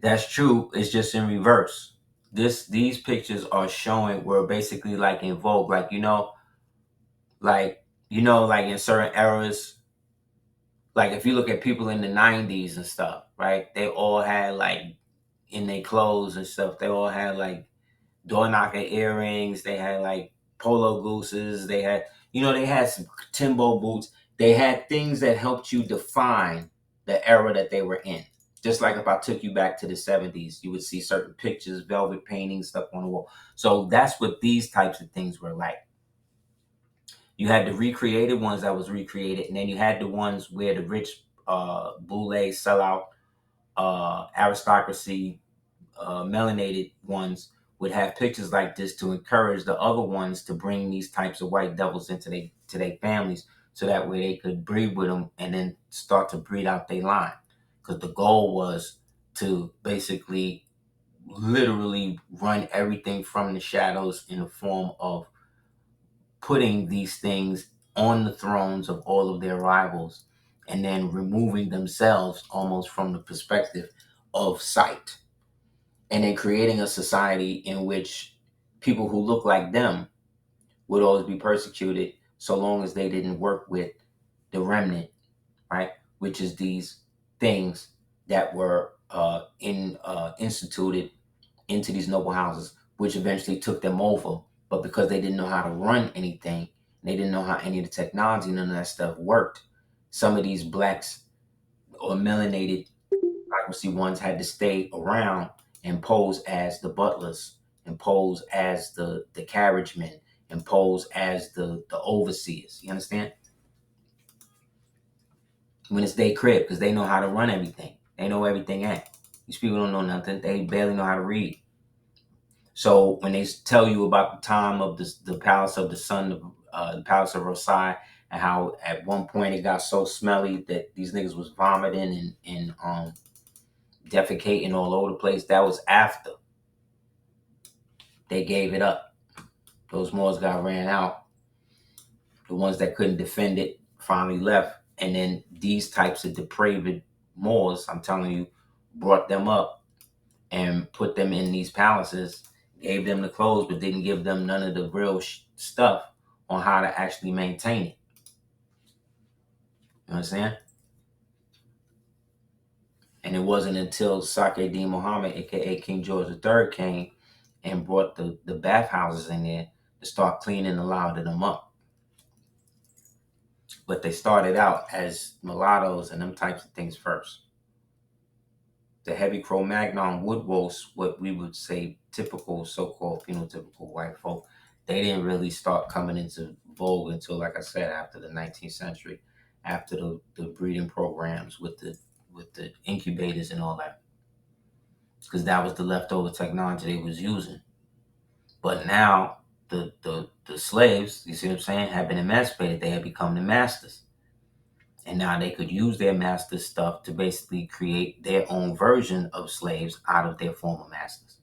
That's true. It's just in reverse. These pictures are showing where basically like in Vogue, like like in certain eras, like if you look at people in the 90s and stuff, right? They all had like in their clothes and stuff, they all had like door knocker earrings, they had like polo gooses, they had some Timbo boots. They had things that helped you define the era that they were in. Just like if I took you back to the 70s, you would see certain pictures, velvet paintings, stuff on the wall. So that's what these types of things were like. You had the recreated ones that was recreated, and then you had the ones where the rich boule sellout aristocracy melanated ones would have pictures like this to encourage the other ones to bring these types of white devils into their families, so that way they could breed with them and then start to breed out their line. Because the goal was to basically literally run everything from the shadows in the form of putting these things on the thrones of all of their rivals and then removing themselves almost from the perspective of sight, and then creating a society in which people who look like them would always be persecuted so long as they didn't work with the remnant, right? Which is these things that were instituted into these noble houses, which eventually took them over. But because they didn't know how to run anything, they didn't know how any of the technology, none of that stuff worked, some of these blacks or melanated democracy ones had to stay around and pose as the butlers, and pose as the carriagemen, and pose as the overseers. You understand? When it's their crib, because they know how to run everything. They know everything at. These people don't know nothing. They barely know how to read. So when they tell you about the time of the Palace of the Sun, the Palace of Versailles, and how at one point it got so smelly that these niggas was vomiting and defecating all over the place, that was after they gave it up. Those Moors got ran out. The ones that couldn't defend it finally left. And then these types of depraved Moors, I'm telling you, brought them up and put them in these palaces, gave them the clothes, but didn't give them none of the real stuff on how to actually maintain it. You understand? And it wasn't until Saqib Muhammad, aka King George III, came and brought the bathhouses in there to start cleaning a lot of them up. But they started out as mulattoes and them types of things first. The heavy Cro-Magnon woodwolves, what we would say typical so-called phenotypical white folk, they didn't really start coming into vogue until, like I said, after the 19th century, after the breeding programs with the incubators and all that, because that was the leftover technology they was using. But now the slaves, you see what I'm saying, have been emancipated. They have become the masters. And now they could use their master's stuff to basically create their own version of slaves out of their former masters.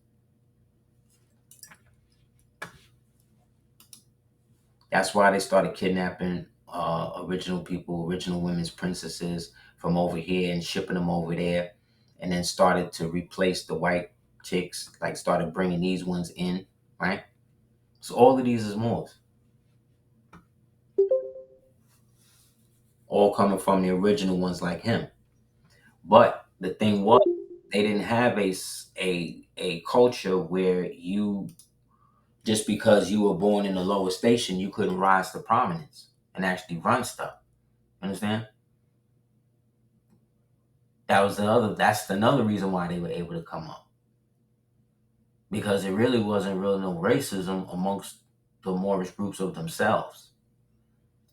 That's why they started kidnapping original people, original women's princesses from over here and shipping them over there, and then started to replace the white chicks, like started bringing these ones in, right? So all of these is Moors. All coming from the original ones like him. But the thing was, they didn't have a culture where you, just because you were born in a lower station, you couldn't rise to prominence and actually run stuff. Understand? That's another reason why they were able to come up. Because it really wasn't really no racism amongst the Moorish groups of themselves.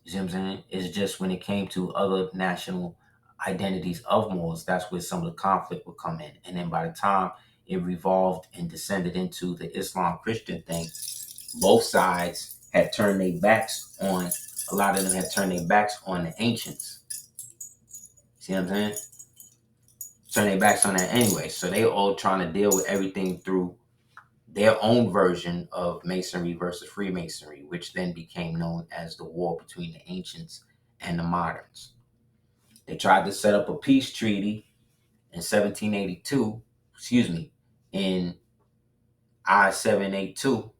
You see what I'm saying? It's just when it came to other national identities of Moors, that's where some of the conflict would come in. And then by the time it revolved and descended into the Islam Christian thing, both sides had turned their backs on, a lot of them had turned their backs on the ancients. See what I'm saying? Turn their backs on that anyway. So they all trying to deal with everything through their own version of Masonry versus Freemasonry, which then became known as the war between the ancients and the moderns. They tried to set up a peace treaty in 1782, in I-782,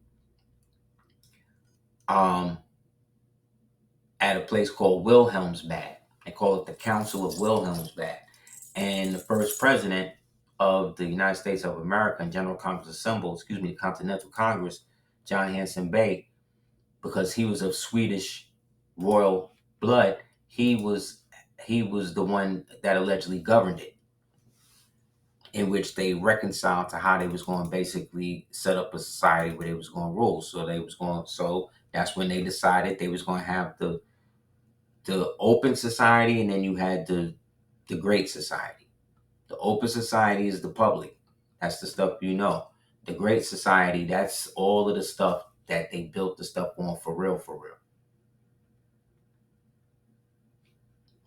at a place called Wilhelmsbad. They call it the Council of Wilhelmsbad. And the first president of the United States of America and General Conference Assembled, the Continental Congress, John Hanson Bay, because he was of Swedish royal blood, he was the one that allegedly governed it, in which they reconciled to how they was going to basically set up a society where they was going to rule. So that's when they decided they was going to have the open society, and then you had the great society. The open society is the public. That's the stuff you know. The great society, that's all of the stuff that they built the stuff on for real, for real.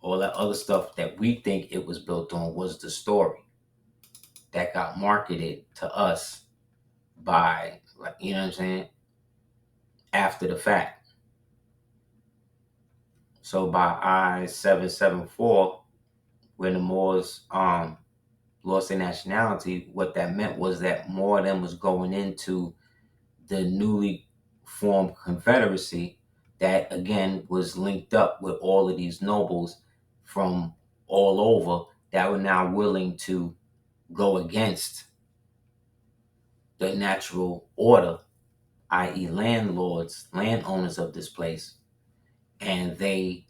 All that other stuff that we think it was built on was the story that got marketed to us by, like, you know what I'm saying, after the fact. So by I-774, when the Moors lost their nationality, what that meant was that more of them was going into the newly formed Confederacy that, again, was linked up with all of these nobles from all over that were now willing to go against the natural order, i.e. landlords, landowners of this place, and they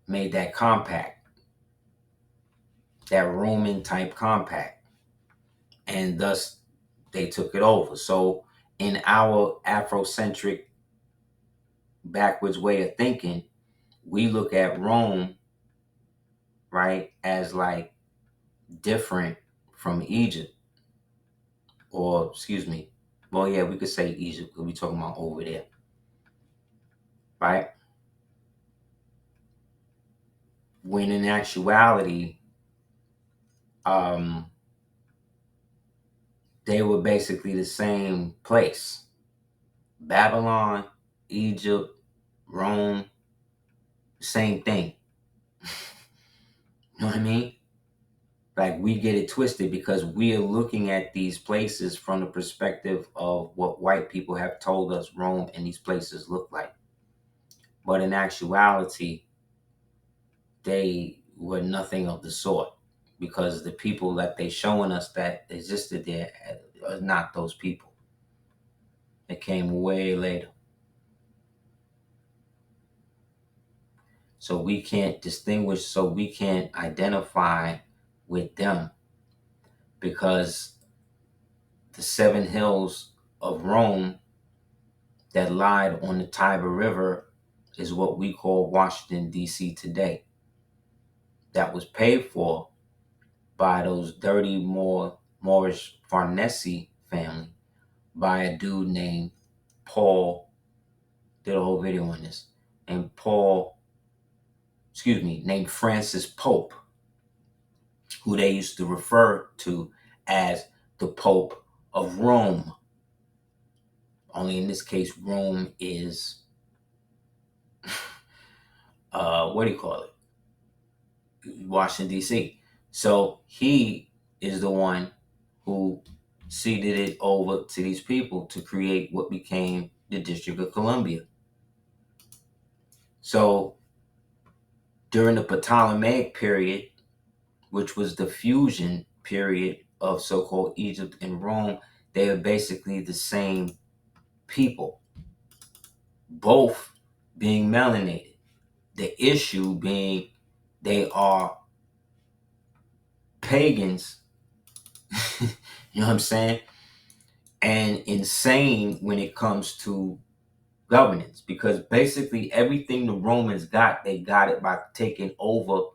made that compact, that Roman type compact, and thus they took it over. So in our Afrocentric backwards way of thinking, we look at Rome, right, as like different from Egypt, or well, yeah, we could say Egypt because we're talking about over there, right? When in actuality, they were basically the same place. Babylon, Egypt, Rome, same thing. You know what I mean? Like, we get it twisted because we are looking at these places from the perspective of what white people have told us Rome and these places look like. But in actuality, they were nothing of the sort, because the people that they showing us that existed there are not those people. It came way later. So we can't distinguish, so we can't identify with them, because the 7 hills of Rome that lied on the Tiber River is what we call Washington, D.C. today. That was paid for by those dirty Moorish Farnese family, by a dude named Paul, did a whole video on this, and named Francis Pope, who they used to refer to as the Pope of Rome. Only in this case, Rome is, what do you call it? Washington, D.C. So he is the one who ceded it over to these people to create what became the District of Columbia. So during the Ptolemaic period, which was the fusion period of so-called Egypt and Rome, they are basically the same people, both being melanated. The issue being they are pagans, you know what I'm saying, and insane when it comes to governance, because basically everything the Romans got, they got it by taking over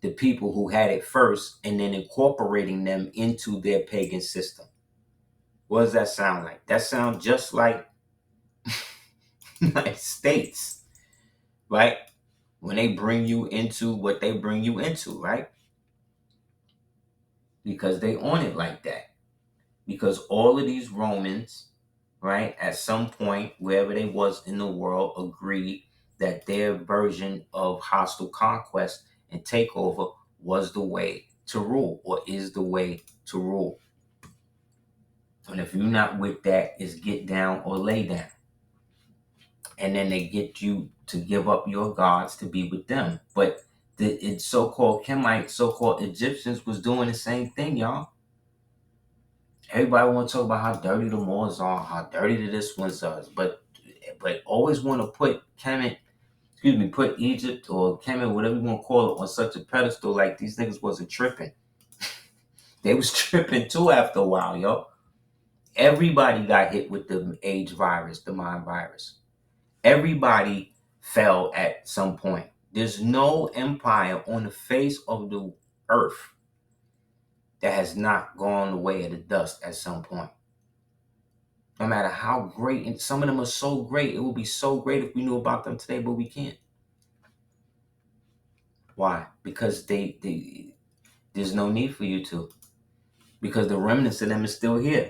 the people who had it first and then incorporating them into their pagan system. What does that sound like? That sounds just like United States, right? When they bring you into what they bring you into, right? because they on it like that. Because all of these Romans, right, at some point, wherever they was in the world, agreed that their version of hostile conquest and takeover was the way to rule, or is the way to rule. And if you're not with that, it's get down or lay down. And then they get you to give up your gods to be with them. But the so-called Kemites, so-called Egyptians was doing the same thing, y'all. Everybody want to talk about how dirty the Moors are, how dirty this one is, but always want to put put Egypt or Kemet, whatever you want to call it, on such a pedestal like these niggas wasn't tripping. They was tripping too after a while, yo. Everybody got hit with the age virus, the mind virus. Everybody fell at some point. There's no empire on the face of the earth that has not gone the way of the dust at some point. No matter how great, and some of them are so great, it would be so great if we knew about them today, but we can't. Why? Because there's no need for you to. Because the remnants of them is still here.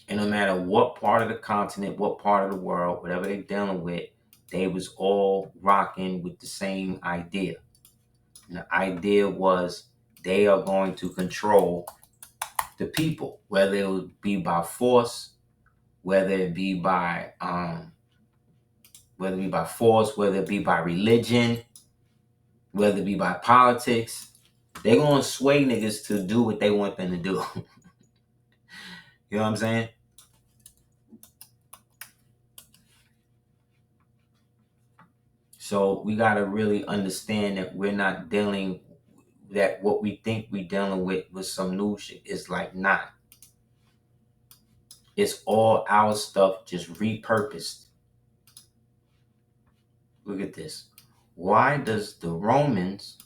And no matter what part of the continent, what part of the world, whatever they're dealing with, they was all rocking with the same idea. And the idea was they are going to control the people, whether it would be by force, whether it be by force, whether it be by religion, whether it be by politics. They're going to sway niggas to do what they want them to do. You know what I'm saying? So we got to really understand that we're not dealing, that what we think we're dealing with some new shit is like not. It's all our stuff just repurposed. Look at this. Why does the Romans,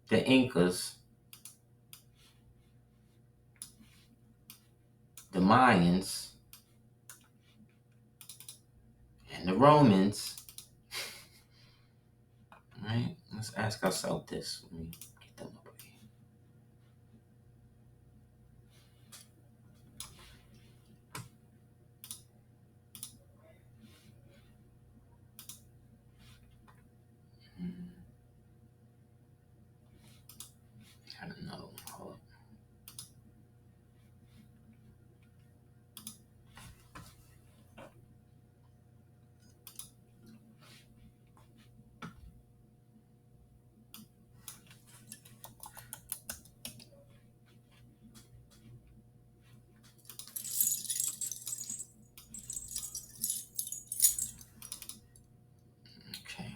the Incas, the Mayans, and the Romans, right? Let's ask ourselves this. Let me get them up here. I don't know. Hold up. Okay.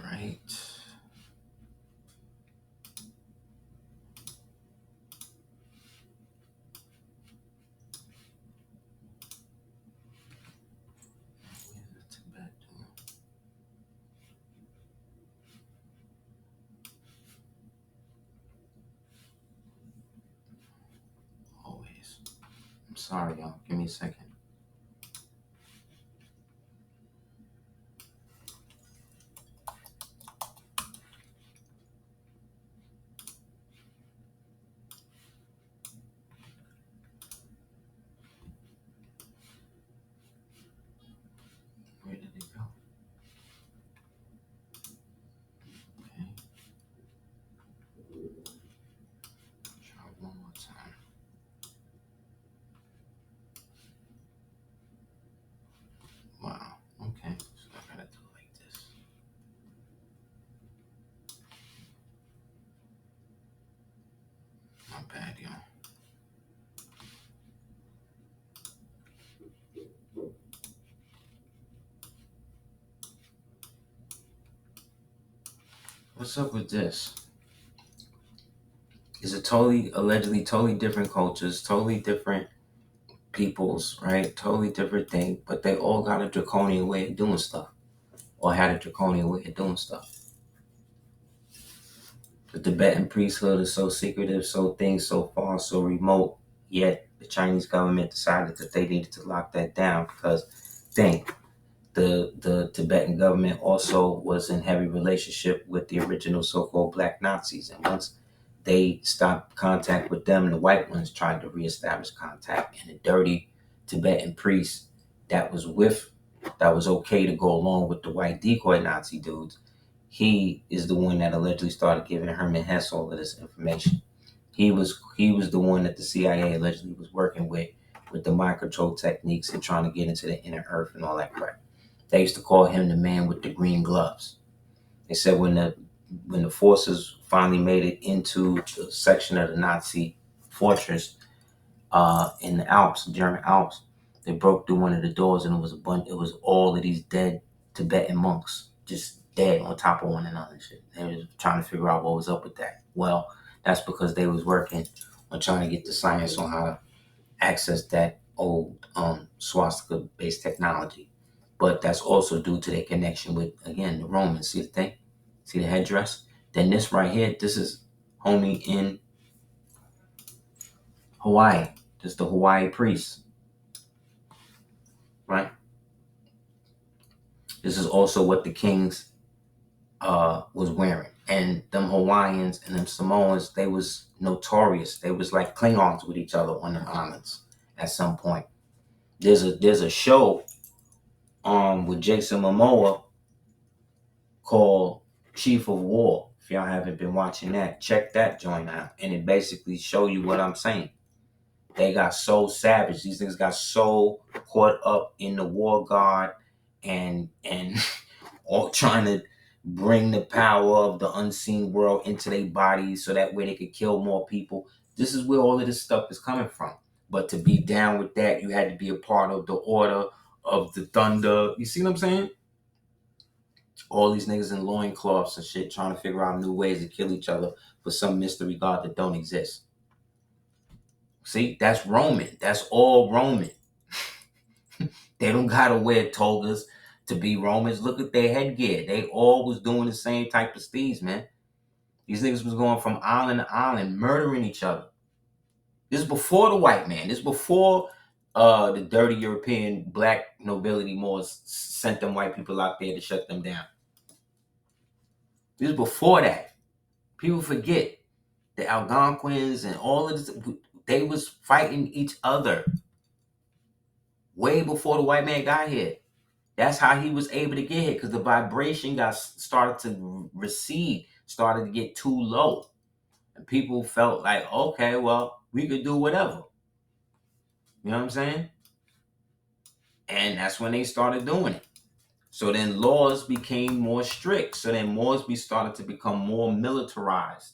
Right. Always. I'm sorry, y'all. Give me a second. Where did it go? Okay. Try one more time. Wow. Okay. So I gotta do it like this. Not bad, y'all. What's up with this? It's a allegedly totally different cultures, totally different peoples, right? Totally different thing, but they all got a draconian way of doing stuff, or had a draconian way of doing stuff. The Tibetan priesthood is so secretive, so things so far, so remote, yet the Chinese government decided that they needed to lock that down because think the Tibetan government also was in heavy relationship with the original so-called black Nazis. And once they stopped contact with them, the white ones tried to reestablish contact. And the dirty Tibetan priest that was okay to go along with the white decoy Nazi dudes, he is the one that allegedly started giving Herman Hesse all of this information. He was the one that the CIA allegedly was working with the mind control techniques and trying to get into the inner earth and all that crap. They used to call him the man with the green gloves. They said when the forces finally made it into the section of the Nazi fortress in the Alps, German Alps, they broke through one of the doors and it was all of these dead Tibetan monks just dead on top of one another and shit. They were trying to figure out what was up with that. Well, that's because they was working on trying to get the science on how to access that old swastika based technology. But that's also due to their connection with, again, the Romans. See the thing? See the headdress? Then this right here, this is homie in Hawaii. This is the Hawaii priest, right? This is also what the kings was wearing. And them Hawaiians and them Samoans, they was notorious. They was like Klingons with each other on them islands at some point. There's a show with Jason Momoa called Chief of War. If y'all haven't been watching that, check that joint out. And it basically show you what I'm saying. They got so savage. These things got so caught up in the war god and all trying to bring the power of the unseen world into their bodies so that way they could kill more people. This is where all of this stuff is coming from. But to be down with that, you had to be a part of the Order of the Thunder. You see what I'm saying? All these niggas in loincloths and shit trying to figure out new ways to kill each other for some mystery god that don't exist. See, that's Roman. That's all Roman. They don't gotta wear togas to be Romans. Look at their headgear. They all was doing the same type of steeds, man. These niggas was going from island to island, murdering each other. This is before the white man. This is before the dirty European black nobility Moors sent them white people out there to shut them down. This is before that. People forget the Algonquins and all of this. They was fighting each other way before the white man got here. That's how he was able to get here, because the vibration started to recede, started to get too low. And people felt like, okay, well, we could do whatever. You know what I'm saying? And that's when they started doing it. So then laws became more strict. So then Moors started to become more militarized.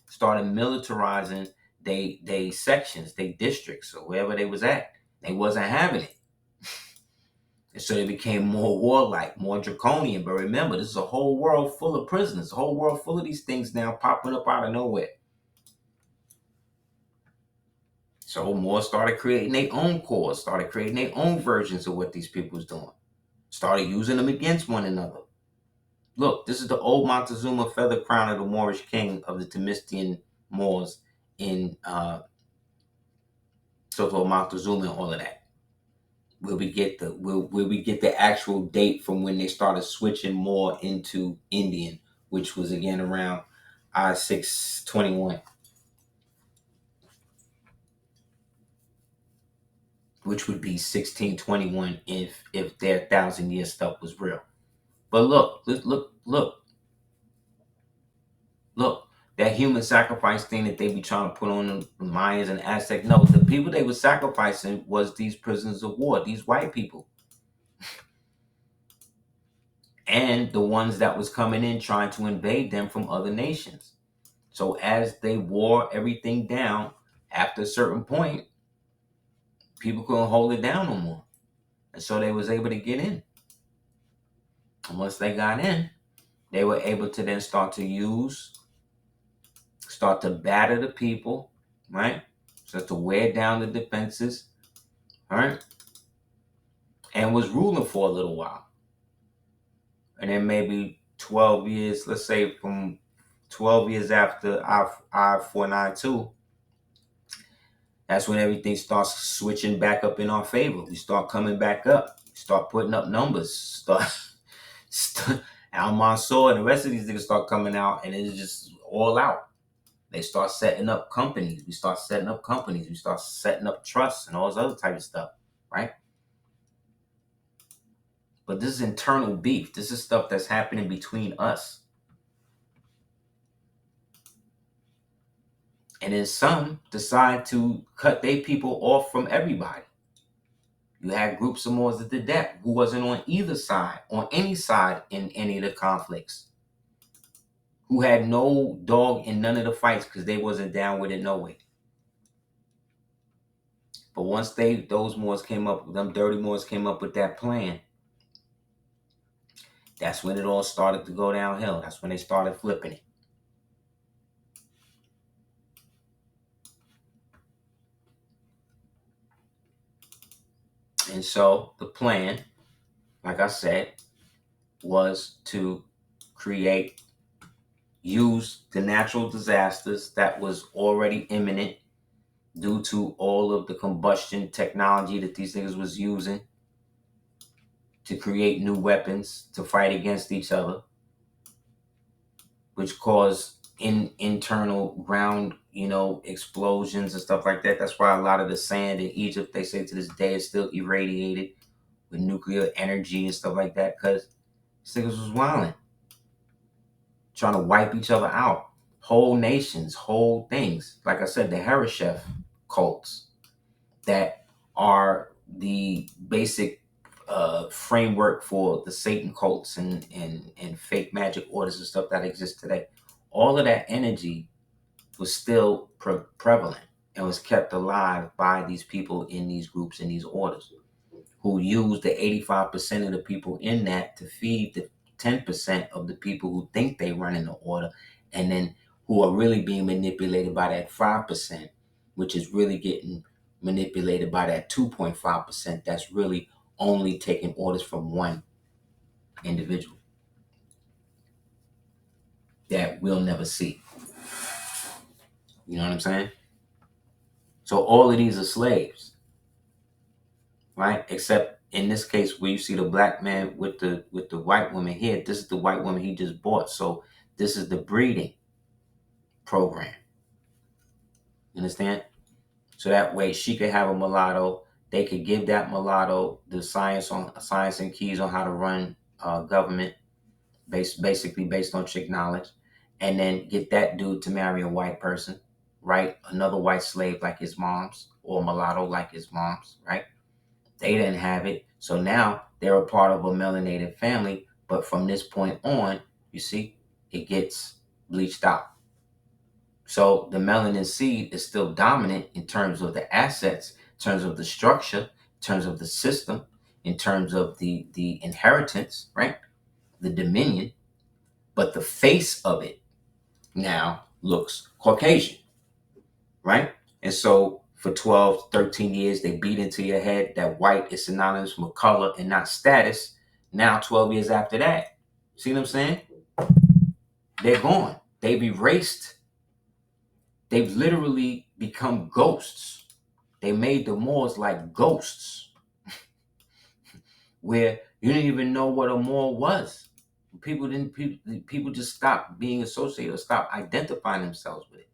Started militarizing they sections, they districts, or wherever they was at. They wasn't having it. And so they became more warlike, more draconian. But remember, this is a whole world full of prisoners, a whole world full of these things now popping up out of nowhere. So more started creating their own cores, started creating their own versions of what these people was doing. Started using them against one another. Look, this is the old Montezuma feather crown of the Moorish king of the Themistian Moors in so-called Montezuma and all of that. Where we get the actual date from when they started switching more into Indian, which was again around 621, which would be 1621 if their 1,000-year stuff was real. But look, that human sacrifice thing that they be trying to put on the Mayans and Aztecs. No, the people they were sacrificing was these prisoners of war, these white people. And the ones that was coming in trying to invade them from other nations. So as they wore everything down, after a certain point, people couldn't hold it down no more. And so they was able to get in. And once they got in, they were able to then start to batter the people, right? Start to wear down the defenses, right? And was ruling for a little while. And then maybe 12 years, let's say from 12 years after I-492, that's when everything starts switching back up in our favor. We start coming back up, start putting up numbers, Al Mansour and the rest of these niggas start coming out, and it's just all out. They start setting up companies. We start setting up companies. We start setting up trusts and all this other type of stuff, right? But this is internal beef. This is stuff that's happening between us. And then some decide to cut their people off from everybody. You had groups of Moors that did that, who wasn't on either side, on any side in any of the conflicts, who had no dog in none of the fights because they wasn't down with it no way. But once those Moors came up, them dirty Moors came up with that plan, that's when it all started to go downhill. That's when they started flipping it. And so the plan, like I said, was to use the natural disasters that was already imminent due to all of the combustion technology that these niggas was using to create new weapons to fight against each other, which caused internal ground, explosions and stuff like that. That's why a lot of the sand in Egypt, they say to this day, is still irradiated with nuclear energy and stuff like that, because niggas was wilding, trying to wipe each other out. Whole nations, whole things. Like I said, the Harashef cults that are the basic framework for the Satan cults and fake magic orders and stuff that exist today. All of that energy was still prevalent and was kept alive by these people in these groups and these orders, who used the 85% of the people in that to feed the 10% of the people who think they run in the order, and then who are really being manipulated by that 5%, which is really getting manipulated by that 2.5% that's really only taking orders from one individual that we'll never see. You know what I'm saying? So all of these are slaves, right? Except in this case, where you see the black man with the white woman here, this is the white woman he just bought. So this is the breeding program. You understand? So that way she could have a mulatto. They could give that mulatto the science and keys on how to run government, basically based on chick knowledge, and then get that dude to marry a white person, right? Another white slave like his mom's, or mulatto like his mom's, right? They didn't have it. So now they're a part of a melanated family. But from this point on, you see, it gets bleached out. So the melanin seed is still dominant in terms of the assets, in terms of the structure, in terms of the system, in terms of the inheritance, right? The dominion. But the face of it now looks Caucasian, right? And so for 12, 13 years, they beat into your head that white is synonymous with color and not status. Now, 12 years after that, see what I'm saying? They're gone. They've erased. They've literally become ghosts. They made the Moors like ghosts, where you didn't even know what a Moor was. People just stopped being associated or stopped identifying themselves with it,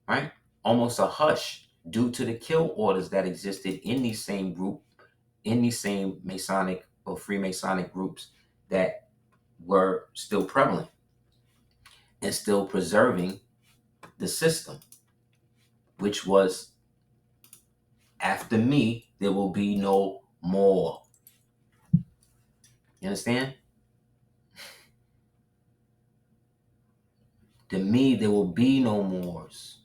right? Almost a hush due to the kill orders that existed in these same Masonic or Freemasonic groups that were still prevalent and still preserving the system, which was, after me, there will be no more. You understand? To me, there will be no mores.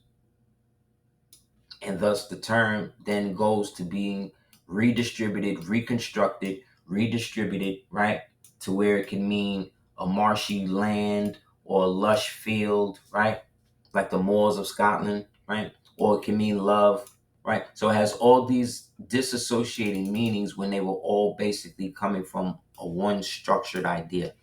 And thus the term then goes to being redistributed, reconstructed, redistributed, right? To where it can mean a marshy land or a lush field, right? Like the moors of Scotland, right? Or it can mean love, right? So it has all these disassociating meanings when they were all basically coming from a one structured idea.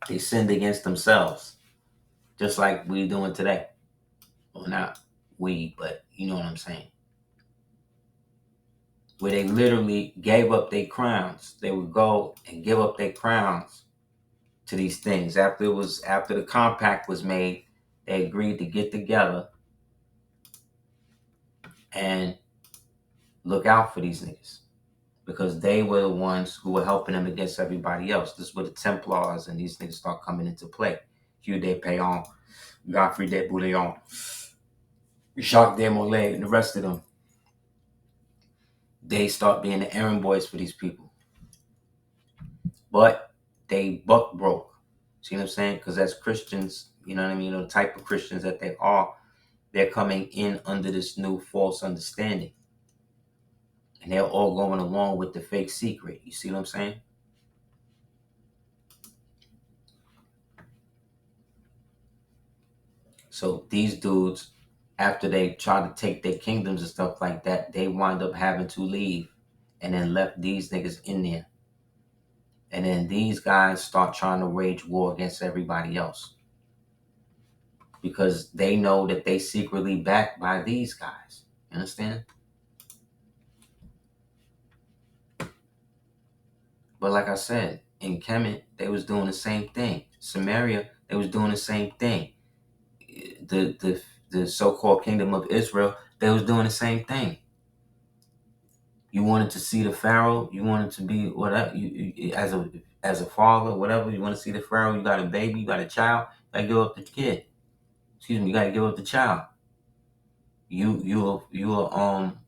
They sinned against themselves, just like we doing today. Well, not we, but you know what I'm saying. Where they literally gave up their crowns. They would go and give up their crowns to these things. After the compact was made, they agreed to get together and look out for these niggas, because they were the ones who were helping them against everybody else. This is where the Templars and these niggas start coming into play. Hugh de Payon, Godfrey de Bouillon, Jacques de Molay, and the rest of them. They start being the errand boys for these people. But they buck broke. See what I'm saying? Because as Christians, you know what I mean, the type of Christians that they are, they're coming in under this new false understanding. And they're all going along with the fake secret. You see what I'm saying? So these dudes, after they tried to take their kingdoms and stuff like that, they wind up having to leave and then left these niggas in there. And then these guys start trying to wage war against everybody else, because they know that they secretly backed by these guys. You understand? But like I said, in Kemet, they was doing the same thing. Samaria, they was doing the same thing. The so-called kingdom of Israel, they was doing the same thing. You wanted to see the Pharaoh, you wanted to be whatever, you as a father, whatever, you want to see the Pharaoh, you got a baby, you got a child, you gotta give up the kid. Excuse me, you gotta give up the child. You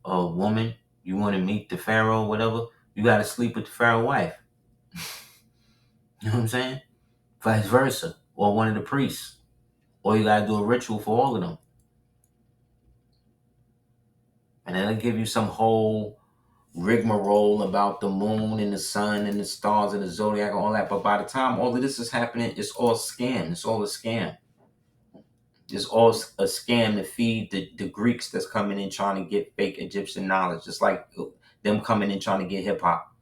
a woman, you want to meet the Pharaoh, whatever, you gotta sleep with the Pharaoh wife. You know what I'm saying? Vice versa. Or one of the priests. Or you gotta do a ritual for all of them. And then they'll give you some whole rigmarole about the moon and the sun and the stars and the zodiac and all that. But by the time all of this is happening, it's all scam. It's all a scam. It's all a scam to feed the Greeks that's coming in trying to get fake Egyptian knowledge. Just like them coming in trying to get hip hop.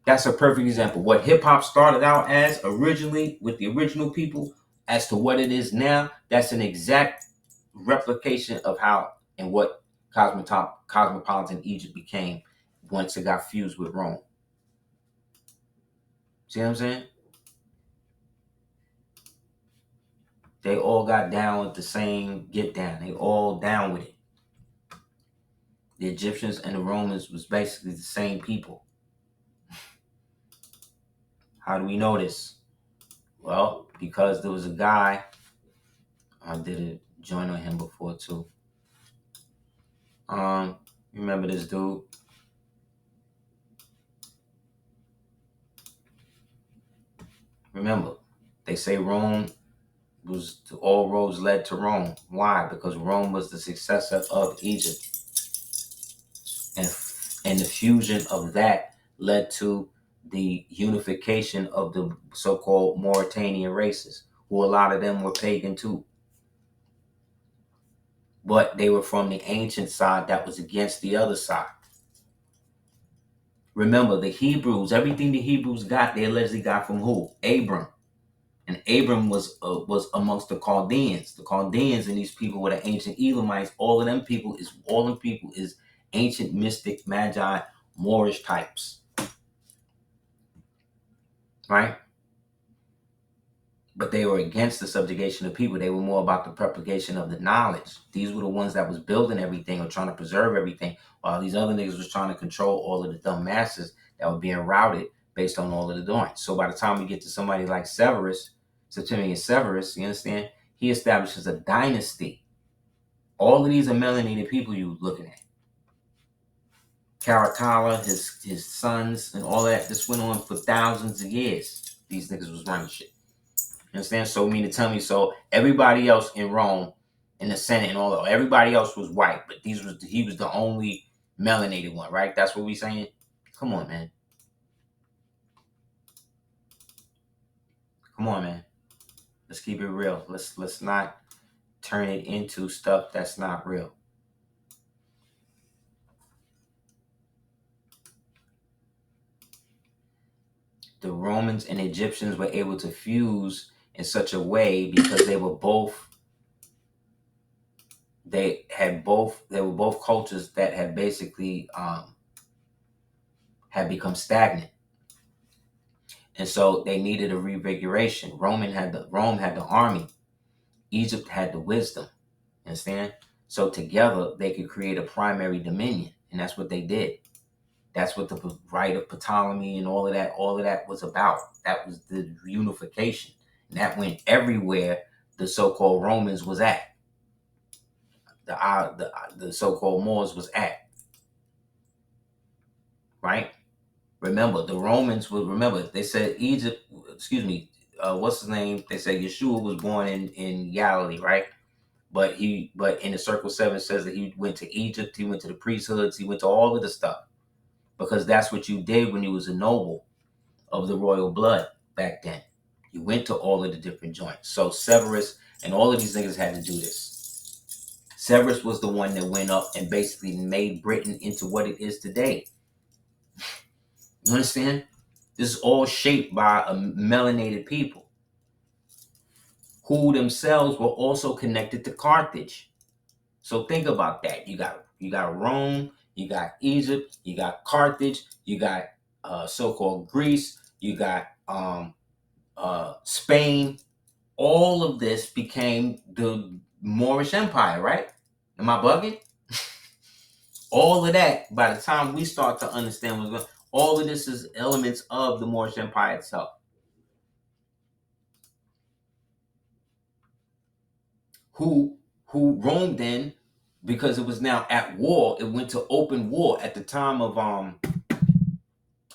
That's a perfect example. What hip hop started out as originally with the original people, as to what it is now, that's an exact replication of how and what cosmopolitan Egypt became once it got fused with Rome. See what I'm saying? They all got down with the same get down. They all down with it. The Egyptians and the Romans was basically the same people. How do we know this? Well, because there was a guy, I did a joint on him before too. Remember this dude? Remember, they say Rome was all roads led to Rome. Why? Because Rome was the successor of Egypt, and the fusion of that led to the unification of the so-called Mauritanian races, who a lot of them were pagan too, but they were from the ancient side that was against the other side. Remember, the Hebrews, everything the Hebrews got, they allegedly got from who? Abram. And Abram was amongst the Chaldeans. The Chaldeans and these people were the ancient Elamites. All them people is ancient mystic, magi, Moorish types, right? But they were against the subjugation of people. They were more about the propagation of the knowledge. These were the ones that was building everything or trying to preserve everything, while these other niggas was trying to control all of the dumb masses that were being routed based on all of the doing. So by the time we get to somebody like Septimian Severus, you understand? He establishes a dynasty. All of these are melanated people you looking at. Caracalla, his sons, and all that. This went on for thousands of years. These niggas was running shit. You understand? So mean to tell me, so everybody else in Rome, in the Senate and all that, everybody else was white, but he was the only melanated one, right? That's what we saying? Come on, man. Come on, man. Let's keep it real. Let's not turn it into stuff that's not real. the Romans and Egyptians were able to fuse in such a way because they were both cultures that had basically had become stagnant, and so they needed a revigoration. Rome had the army, Egypt had the wisdom. Understand? So together they could create a primary dominion, and that's what they did. That's what the right of Ptolemy and all of that was about. That was the unification, and that went everywhere the so-called Romans was at. The so-called Moors was at. Right? Remember, the Romans would remember. They said Egypt. Excuse me. What's his name? They said Yeshua was born in Galilee, right? But in the Circle 7 says that he went to Egypt. He went to the priesthoods. He went to all of the stuff because that's what you did when you was a noble of the royal blood back then. You went to all of the different joints. So Severus and all of these niggas had to do this. Severus was the one that went up and basically made Britain into what it is today. You understand? This is all shaped by a melanated people who themselves were also connected to Carthage. So think about that. You got Rome, you got Egypt, you got Carthage, you got so-called Greece, you got Spain. All of this became the Moorish Empire, right? Am I bugging? All of that, by the time we start to understand what's going on, all of this is elements of the Moorish Empire itself. Who Rome then, because it was now at war, it went to open war at the time of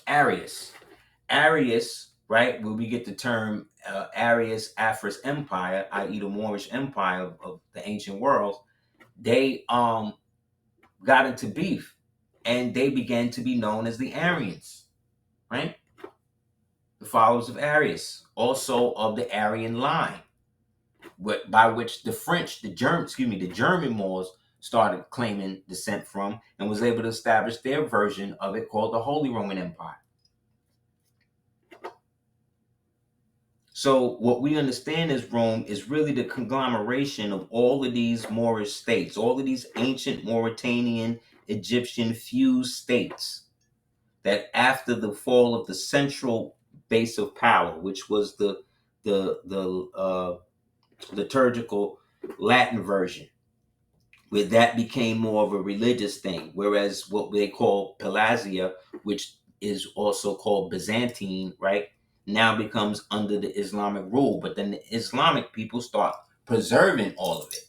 Arius. Arius, right, where we get the term Arius Afris Empire, i.e. the Moorish Empire of the ancient world, they got into beef and they began to be known as the Arians, right? The followers of Arius, also of the Aryan line, by which the German Moors started claiming descent from and was able to establish their version of it called the Holy Roman Empire. So what we understand as Rome is really the conglomeration of all of these Moorish states, all of these ancient Mauritanian, Egyptian fused states that after the fall of the central base of power, which was the liturgical Latin version, where that became more of a religious thing, whereas what they call Pelasgia, which is also called Byzantine, right, now becomes under the Islamic rule. But then the Islamic people start preserving all of it.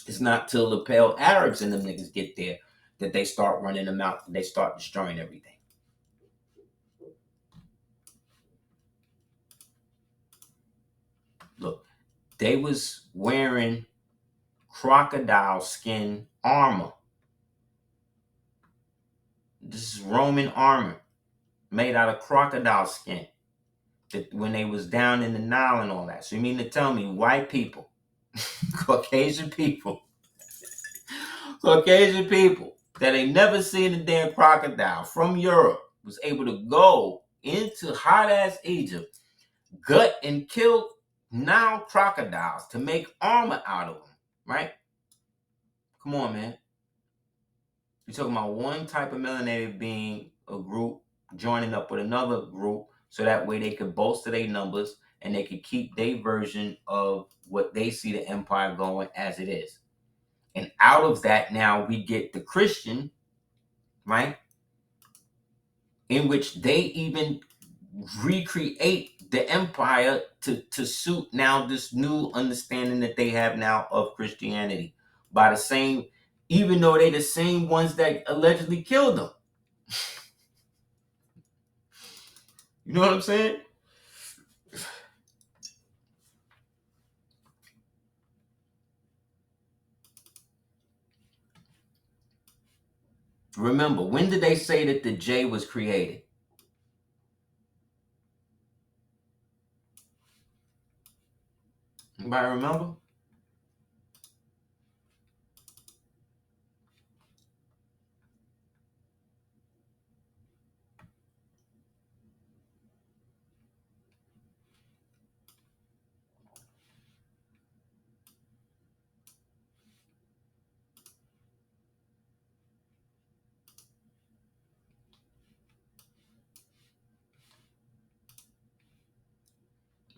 It's not till the pale Arabs and them niggas get there that they start running them out. They start destroying everything. Look, they was wearing crocodile skin armor. This is Roman armor made out of crocodile skin. That when they was down in the Nile and all that. So you mean to tell me white people, Caucasian people that ain't never seen a damn crocodile from Europe was able to go into hot ass Egypt, gut and kill Nile crocodiles to make armor out of them, right? Come on, man. You're talking about one type of melanated being, a group, joining up with another group so that way they could bolster their numbers and they could keep their version of what they see the empire going as it is. And out of that, now we get the Christian, right? In which they even recreate the empire to suit now this new understanding that they have now of Christianity by the same, even though they the same ones that allegedly killed them. You know what I'm saying? Remember, when did they say that the J was created? Anybody remember?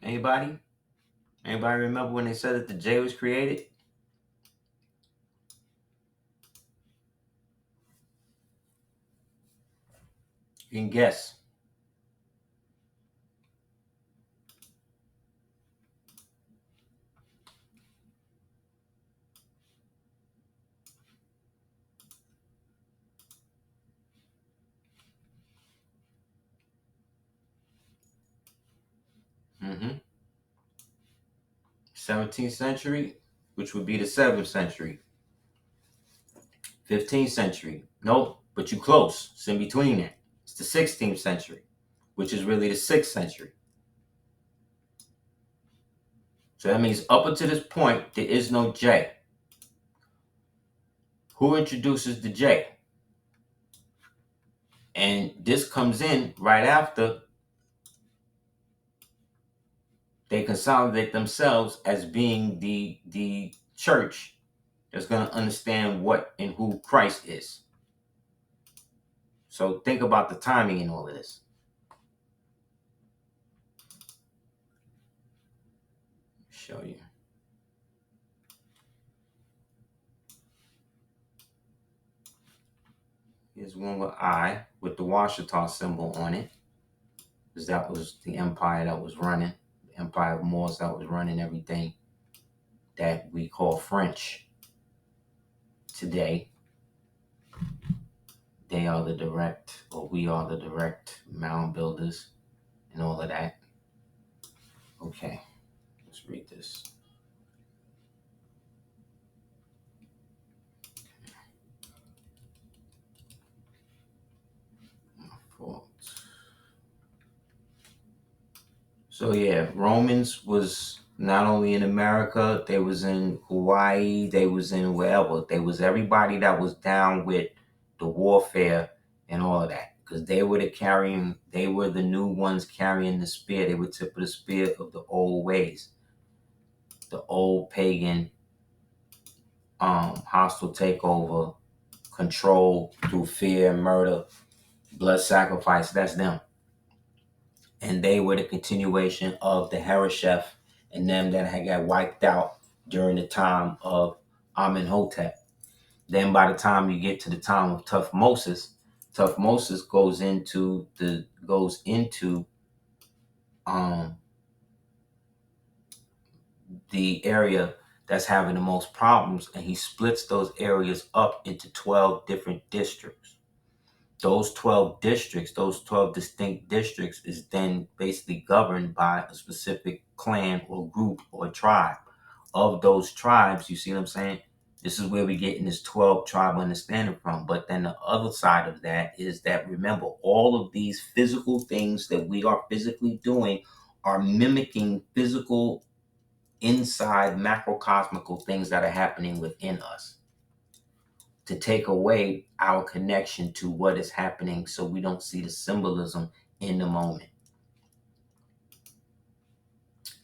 Anybody? Anybody remember when they said that the J was created? You can guess. Mm-hmm. 17th century, which would be the 7th century. 15th century. Nope, but you close. It's in between that. It's the 16th century, which is really the 6th century. So that means up until this point, there is no J. Who introduces the J? And this comes in right after they consolidate themselves as being the church that's going to understand what and who Christ is. So think about the timing in all of this. Show you. Here's one with I with the Washita symbol on it, because that was the empire that was running, the empire of Moors that was running everything that we call French today. They are the direct, or we are the direct mound builders and all of that. Okay, let's read this. So yeah, Romans was not only in America, they was in Hawaii, they was in wherever. They was everybody that was down with the warfare and all of that. Because they were the new ones carrying the spear. They were tip of the spear of the old ways. The old pagan hostile takeover, control through fear, murder, blood sacrifice. That's them. And they were the continuation of the Hereshef and them that had got wiped out during the time of Amenhotep. Then by the time you get to the time of Tuthmosis goes into the area that's having the most problems, and he splits those areas up into 12 different districts. Those 12 districts, those 12 distinct districts, is then basically governed by a specific clan or group or tribe. Of those tribes, you see what I'm saying? This is where we get in this 12 tribe understanding from. But then the other side of that is that, remember, all of these physical things that we are physically doing are mimicking physical inside macrocosmical things that are happening within us, to take away our connection to what is happening so we don't see the symbolism in the moment.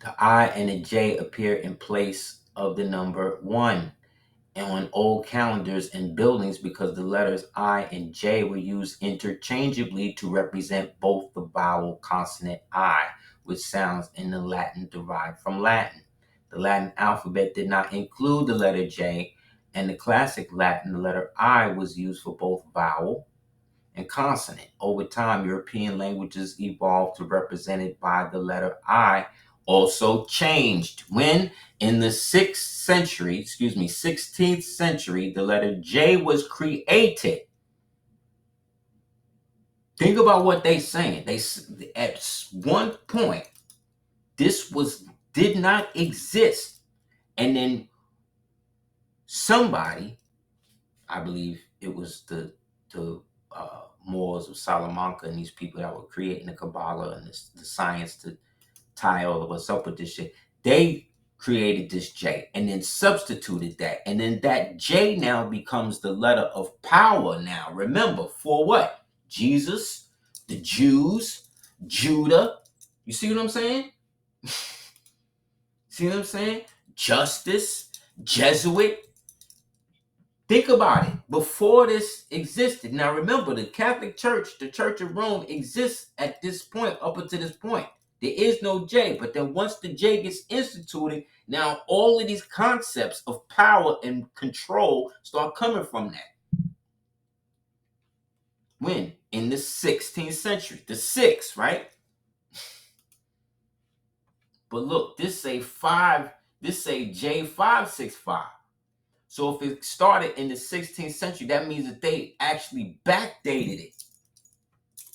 The I and the J appear in place of the number 1 and on old calendars and buildings because the letters I and J were used interchangeably to represent both the vowel consonant I, which sounds in the Latin derived from Latin. The Latin alphabet did not include the letter J, and the classic Latin, the letter I, was used for both vowel and consonant. Over time, European languages evolved to represent it by the letter I, also changed. When in the 16th century, the letter J was created. Think about what they're saying. They at one point, this did not exist, and then somebody, I believe it was the Moors of Salamanca and these people that were creating the Kabbalah and the science to tie all of us up with this shit. They created this J and then substituted that. And then that J now becomes the letter of power now. Remember, for what? Jesus, the Jews, Judah. You see what I'm saying? See what I'm saying? Justice, Jesuit. Think about it. Before this existed. Now remember, the Catholic Church, the Church of Rome, exists at this point, up until this point. There is no J. But then once the J gets instituted, now all of these concepts of power and control start coming from that. When? In the 16th century. The 6, right? But look, this say J565. So if it started in the 16th century, that means that they actually backdated it,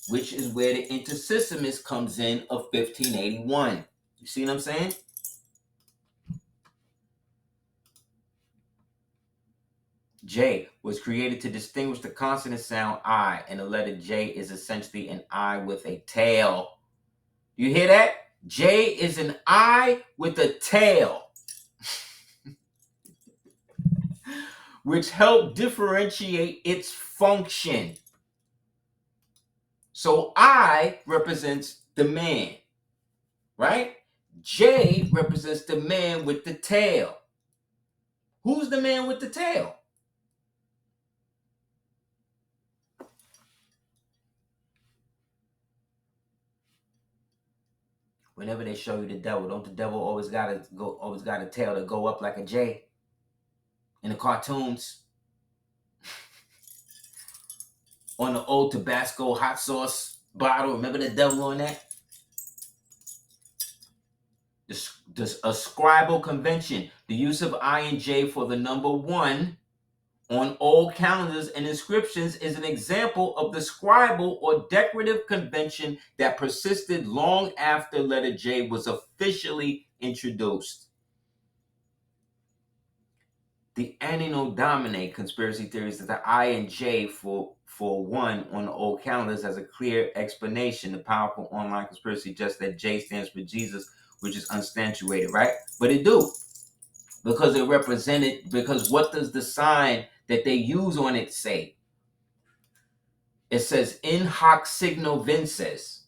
which is where the intersystemist comes in of 1581. You see what I'm saying? J was created to distinguish the consonant sound I, and the letter J is essentially an I with a tail. You hear that? J is an I with a tail, which help differentiate its function. So I represents the man, right? J represents the man with the tail. Who's the man with the tail? Whenever they show you the devil, don't the devil always got a tail to go up like a J in the cartoons? On the old Tabasco hot sauce bottle, remember the devil on that? The scribal convention, the use of I and J for the number 1 on old calendars and inscriptions is an example of the scribal or decorative convention that persisted long after letter J was officially introduced. The Anno Domini conspiracy theories that the I and J for 1 on the old calendars has a clear explanation. The powerful online conspiracy suggests that J stands for Jesus, which is unsubstantiated, right? But it do. Because it represented, because what does the sign that they use on it say? It says in hoc signo vinces,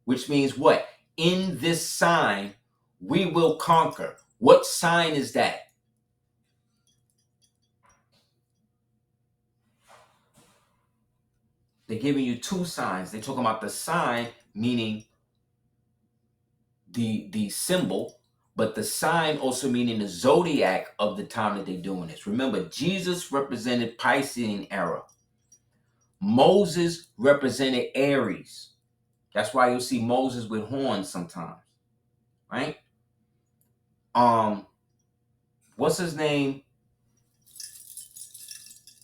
which means what? In this sign, we will conquer. What sign is that? They're giving you 2 signs. They're talking about the sign, meaning the symbol, but the sign also meaning the zodiac of the time that they're doing this. Remember, Jesus represented Piscean era. Moses represented Aries. That's why you'll see Moses with horns sometimes, right? What's his name?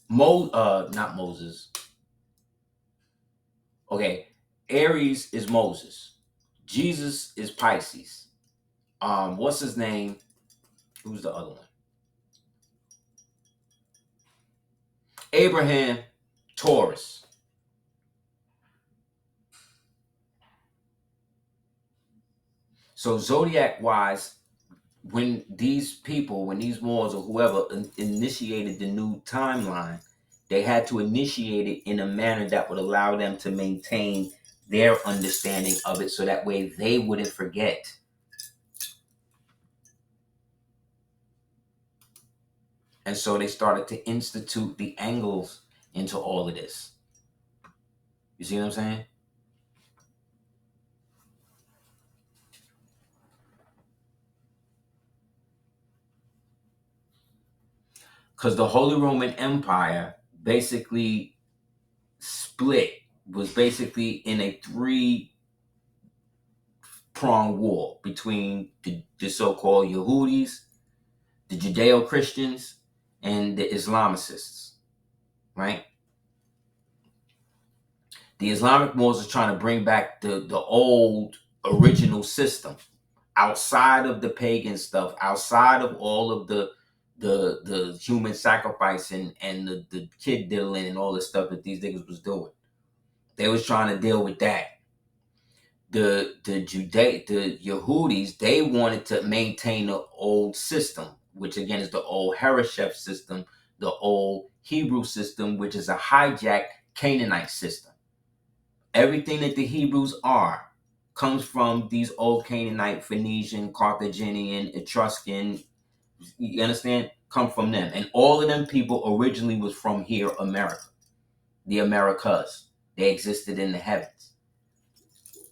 Not Moses. Okay, Aries is Moses. Jesus is Pisces. What's his name? Who's the other one? Abraham, Taurus. So zodiac wise, when these Moors or whoever initiated the new timeline, they had to initiate it in a manner that would allow them to maintain their understanding of it, so that way they wouldn't forget. And so they started to institute the angles into all of this. You see what I'm saying? Because the Holy Roman Empire basically was basically in a 3-pronged war between the so-called Yehudis, the Judeo-Christians, and the Islamicists, right? The Islamic Moors are trying to bring back the old original system outside of the pagan stuff, outside of all of the human sacrifice and the kid diddling and all the stuff that these niggas was doing. They was trying to deal with that. The Yehudis, they wanted to maintain the old system, which again is the old Hereshef system, the old Hebrew system, which is a hijacked Canaanite system. Everything that the Hebrews are comes from these old Canaanite, Phoenician, Carthaginian, Etruscan, you understand? Come from them. And all of them people originally was from here, America. The Americas. They existed in the heavens.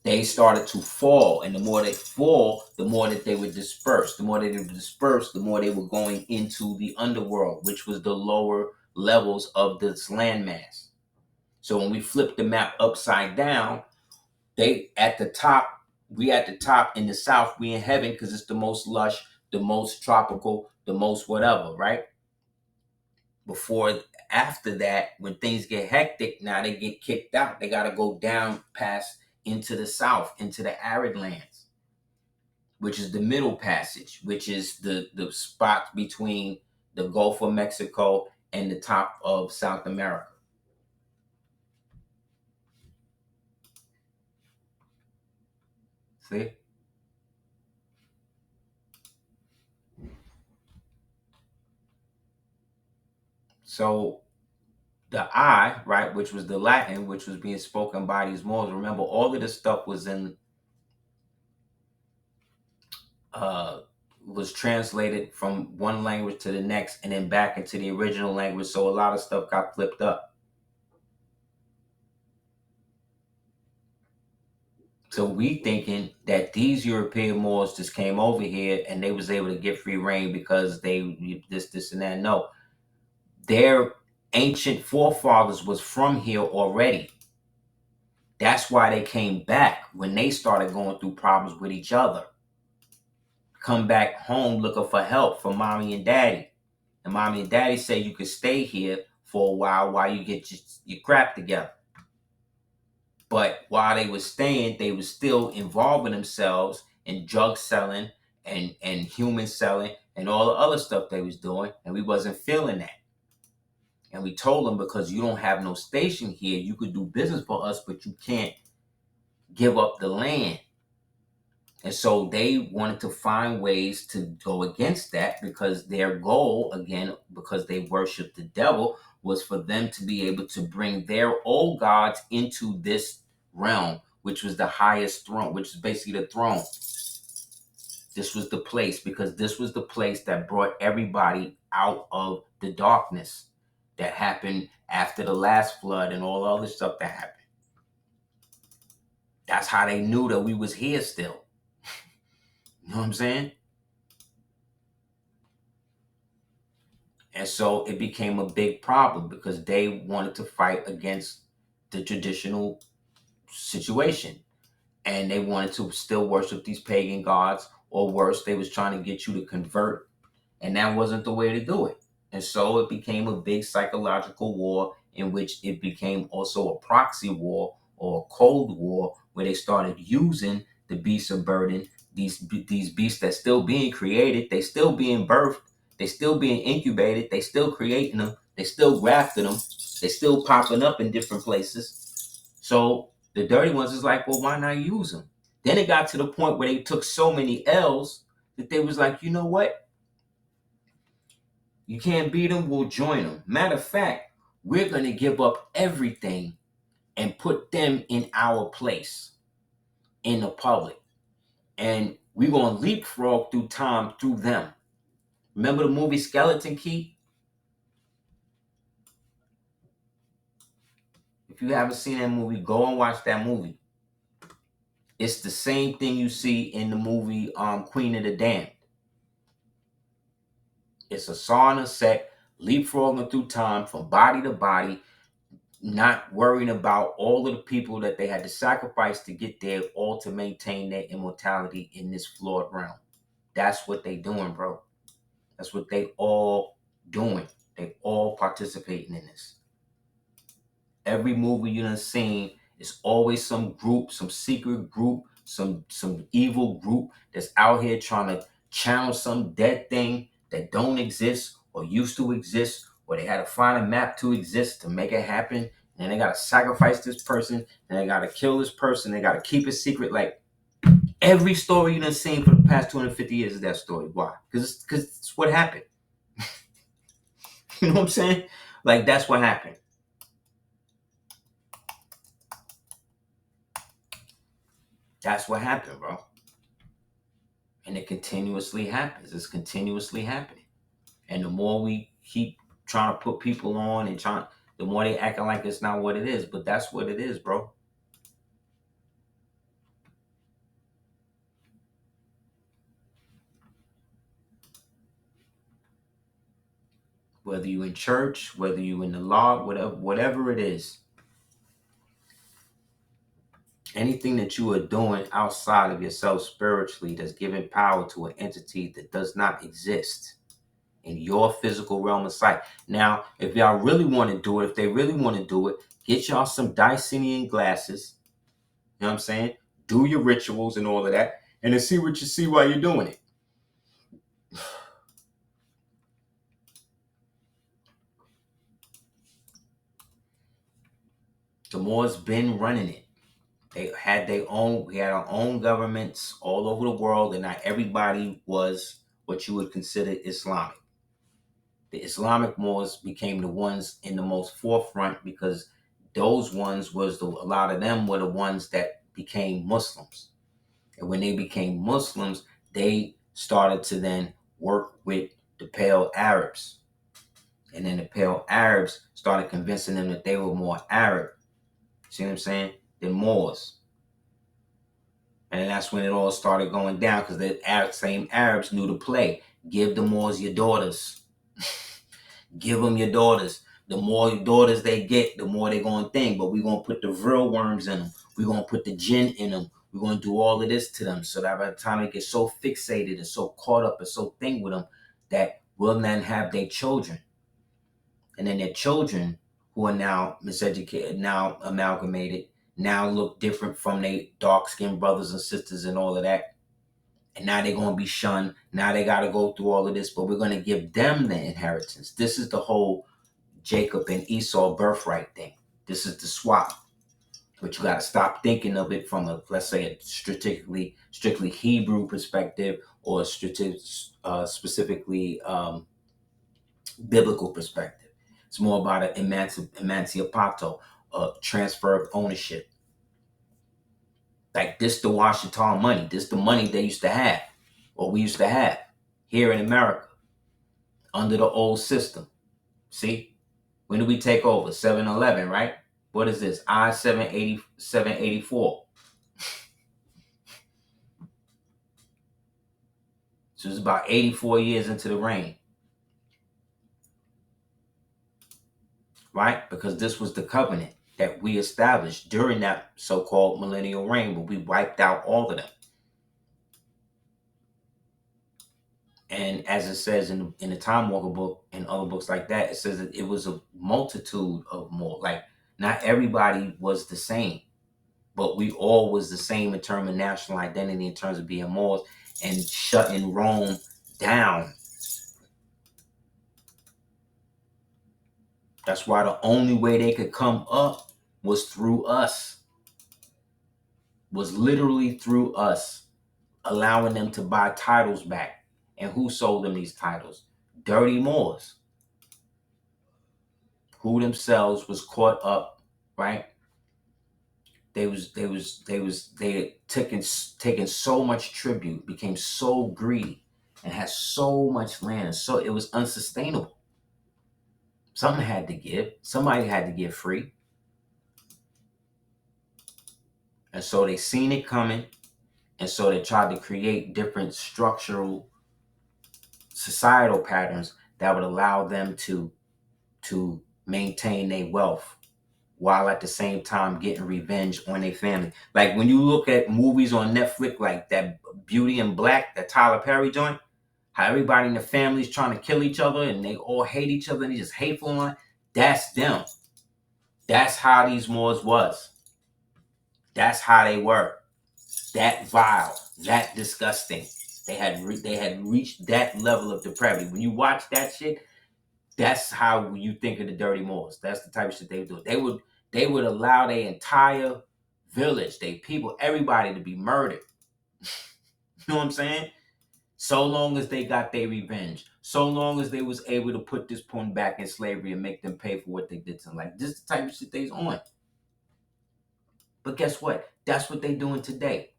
they started to fall. And the more they fall, the more that they would disperse. The more they would disperse, the more they were going into the underworld, which was the lower levels of this landmass. So when we flip the map upside down, they at the top, we at the top in the south, we in heaven because it's the most lush, the most tropical, the most whatever, right? Before, after that, when things get hectic, now they get kicked out. They got to go down past into the south, into the arid lands, which is the Middle Passage, which is the spot between the Gulf of Mexico and the top of South America. See? So the I, right, which was the Latin, which was being spoken by these Moors. Remember, all of this stuff was in was translated from one language to the next and then back into the original language. So a lot of stuff got flipped up. So we thinking that these European Moors just came over here and they was able to get free reign because they this and that. No, their ancient forefathers was from here already. That's why they came back when they started going through problems with each other. Come back home looking for help from mommy and daddy. And mommy and daddy say you could stay here for a while you get your crap together. But while they were staying, they were still involving themselves in drug selling and human selling and all the other stuff they was doing. And we wasn't feeling that. And we told them, because you don't have no station here, you could do business for us, but you can't give up the land. And so they wanted to find ways to go against that, because their goal, again, because they worshiped the devil, was for them to be able to bring their old gods into this realm, which was the highest throne, which is basically the throne. This was the place, because this was the place that brought everybody out of the darkness that happened after the last flood and all the other stuff that happened. That's how they knew that we was here still. You know what I'm saying? And so it became a big problem because they wanted to fight against the traditional situation. And they wanted to still worship these pagan gods, or worse, they was trying to get you to convert. And that wasn't the way to do it. And so it became a big psychological war, in which it became also a proxy war or a cold war, where they started using the beasts of burden, these beasts that's still being created, they still being birthed, they still being incubated, they still creating them, they still grafting them, they still popping up in different places. So the dirty ones is like, well, why not use them? Then it got to the point where they took so many L's that they was like, you know what? You can't beat them, we'll join them. Matter of fact, we're going to give up everything and put them in our place in the public. And we're going to leapfrog through time through them. Remember the movie Skeleton Key? If you haven't seen that movie, go and watch that movie. It's the same thing you see in the movie Queen of the Damned. It's a sauna set, leapfrogging through time from body to body, not worrying about all of the people that they had to sacrifice to get there, all to maintain their immortality in this flawed realm. That's what they doing, bro. That's what they all doing. They all participating in this. Every movie you done seen is always some group, some secret group, some evil group that's out here trying to channel some dead thing that don't exist or used to exist, or they had to find a map to exist to make it happen. And they got to sacrifice this person, and they got to kill this person. They got to keep it secret. Like every story you done seen for the past 250 years is that story. Why? Because it's what happened. You know what I'm saying? Like, that's what happened. That's what happened, bro. And it continuously happens. It's continuously happening. And the more we keep trying to put people on and the more they acting like it's not what it is. But that's what it is, bro. whether you in church, whether you in the law, whatever it is, anything that you are doing outside of yourself spiritually that's giving power to an entity that does not exist in your physical realm of sight. Now, if y'all really want to do it, if they really want to do it, get y'all some Dicenian glasses. You know what I'm saying? Do your rituals and all of that, and then see what you see while you're doing it. The Moors been running it. They had their own. We had our own governments all over the world, and not everybody was what you would consider Islamic. The Islamic Moors became the ones in the most forefront because those ones was a lot of them were the ones that became Muslims. And when they became Muslims, they started to then work with the Pale Arabs. And then the Pale Arabs started convincing them that they were more Arab, see what I'm saying, than Moors. And that's when it all started going down because the same Arabs knew to play. Give the Moors your daughters. Give them your daughters. The more daughters they get, the more they're going to think. But we're going to put the vril worms in them. We're going to put the jinn in them. We're going to do all of this to them so that by the time they get so fixated and so caught up and so thing with them that we'll then have their children. And then their children, who are now miseducated, now amalgamated, now look different from their dark-skinned brothers and sisters and all of that. And now they're going to be shunned. Now they got to go through all of this, but we're going to give them the inheritance. This is the whole Jacob and Esau birthright thing. This is the swap. But you got to stop thinking of it from a, let's say, a strictly Hebrew perspective or specifically biblical perspective. It's more about an emancipato, a transfer of ownership. Like this the Washington money. This the money they used to have, or we used to have here in America under the old system. See? When did we take over? 7-Eleven, right? What is this? I-780, 784. So it's about 84 years into the reign. Right? Because this was the covenant that we established during that so-called millennial reign, but we wiped out all of them. And as it says in the Time Walker book and other books like that, it says that it was a multitude of more. Like, not everybody was the same, but we all was the same in terms of national identity, in terms of being Moors and shutting Rome down. That's why the only way they could come up was through us. Was literally through us, allowing them to buy titles back. And who sold them these titles? Dirty Moors, who themselves was caught up, right? They had taken so much tribute, became so greedy, and had so much land, and so it was unsustainable. Something had to give. Somebody had to give free. And so they seen it coming, and so they tried to create different structural societal patterns that would allow them to maintain their wealth while at the same time getting revenge on their family. Like when you look at movies on Netflix like that Beauty and Black, that Tyler Perry joint, how everybody in the family is trying to kill each other and they all hate each other and they just hateful on, that's them. That's how these Moors was. That's how they were. That vile, that disgusting. They had reached that level of depravity. When you watch that shit, that's how you think of the dirty Moors. That's the type of shit they would do. They would allow their entire village, their people, everybody to be murdered. You know what I'm saying? So long as they got their revenge. So long as they was able to put this point back in slavery and make them pay for what they did to them. Like, this is the type of shit they's on. But guess what? That's what they doing today.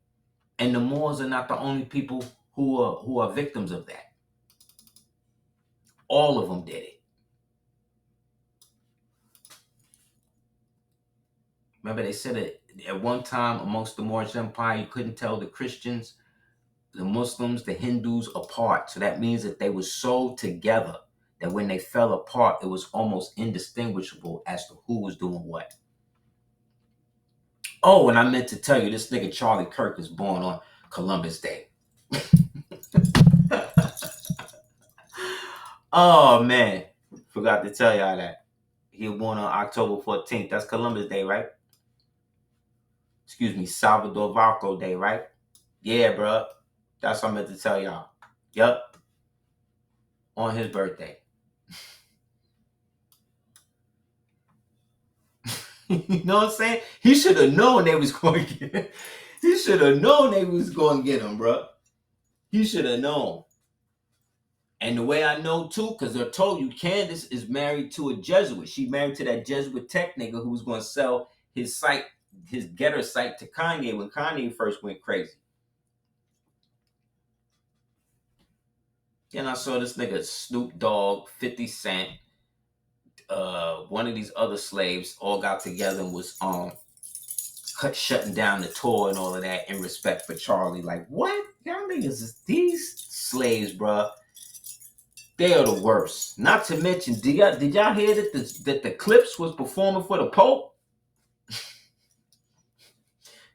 And the Moors are not the only people who are victims of that. All of them did it. Remember, they said that at one time amongst the Moorish Empire, you couldn't tell the Christians, the Muslims, the Hindus apart. So that means that they were so together. that when they fell apart, it was almost indistinguishable as to who was doing what. Oh, and I meant to tell you, this nigga Charlie Kirk is born on Columbus Day. Oh, man. Forgot to tell y'all that. He was born on October 14th. That's Columbus Day, right? Excuse me, Salvador Valco Day, right? Yeah, bro. That's what I meant to tell y'all. Yup. On his birthday. You know what I'm saying? He should have known they was going to get him. He should have known they was going to get him, bro. He should have known. And the way I know, too, because I told you, Candace is married to a Jesuit. She married to that Jesuit tech nigga who was going to sell his site, his getter site to Kanye when Kanye first went crazy. Then I saw this nigga Snoop Dogg, 50 Cent, one of these other slaves all got together and was shutting down the tour and all of that in respect for Charlie. Like, what? Y'all niggas, these slaves, bruh, they are the worst. Not to mention, did y'all hear that the Clips was performing for the Pope?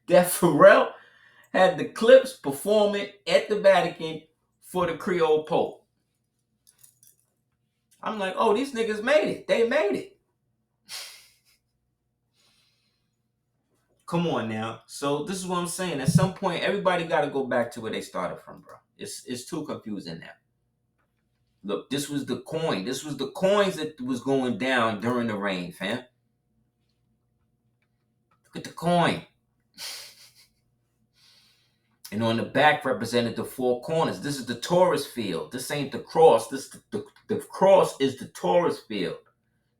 That Pharrell had the Clips performing at the Vatican for the Creole Pope. I'm like, oh, these niggas made it. They made it. Come on now. So this is what I'm saying. At some point, everybody got to go back to where they started from, bro. It's too confusing now. Look, this was the coin. This was the coins that was going down during the reign, fam. Look at the coin. And on the back represented the four corners. This is the Taurus field. This ain't the cross. The cross is the Taurus field.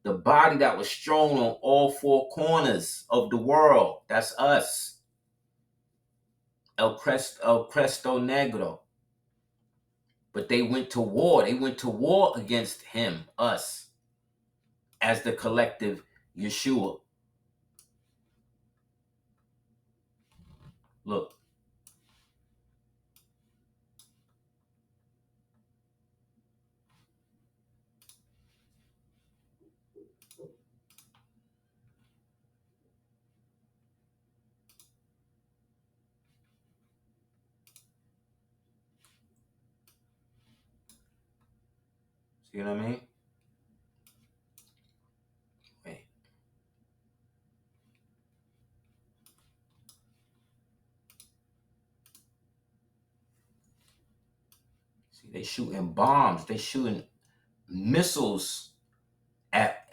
The body that was strewn on all four corners of the world. That's us. El Cresto Negro. But they went to war. They went to war against him, us, as the collective Yeshua. Look. See what I mean? Wait. See, they shooting bombs. They shooting missiles at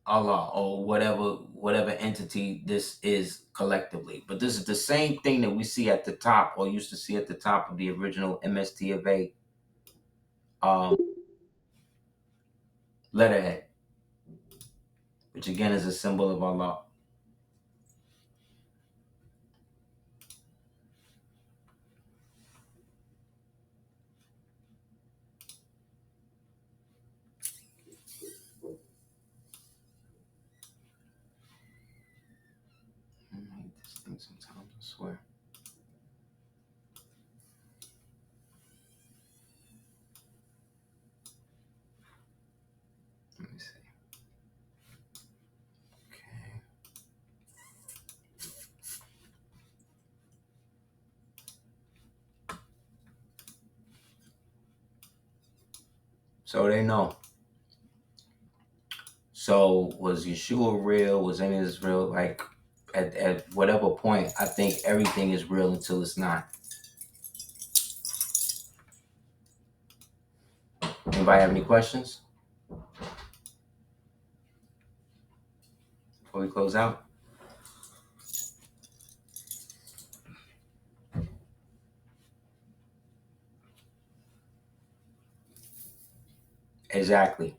Allah or whatever entity this is collectively. But this is the same thing that we see at the top, or used to see at the top of the original MST of A letterhead, which again is a symbol of Allah. I hate this thing sometimes, I swear. Let me see. Okay. So they know. So was Yeshua real? Was any of this real? Like at whatever point, I think everything is real until it's not. Anybody have any questions before we close out? Exactly.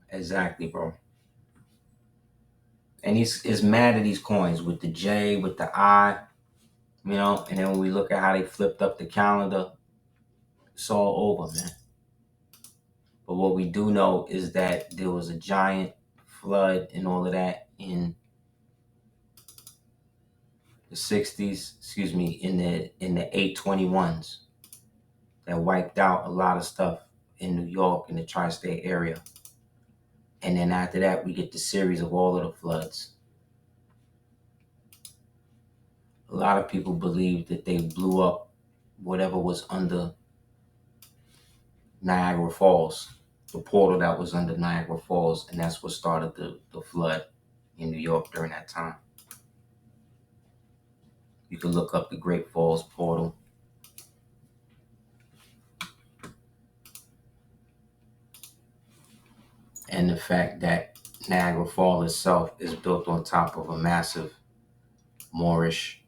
Exactly, bro. And he's mad at these coins with the J, with the I, you know, and then when we look at how they flipped up the calendar, it's all over, man. But what we do know is that there was a giant flood and all of that in the 60s, in the 821s. that wiped out a lot of stuff in New York and the tri-state area. And then after that, we get the series of all of the floods. A lot of people believe that they blew up whatever was under Niagara Falls, the portal that was under Niagara Falls, and that's what started the flood in New York during that time. You can look up the Great Falls portal. And the fact that Niagara Falls itself is built on top of a massive Moorish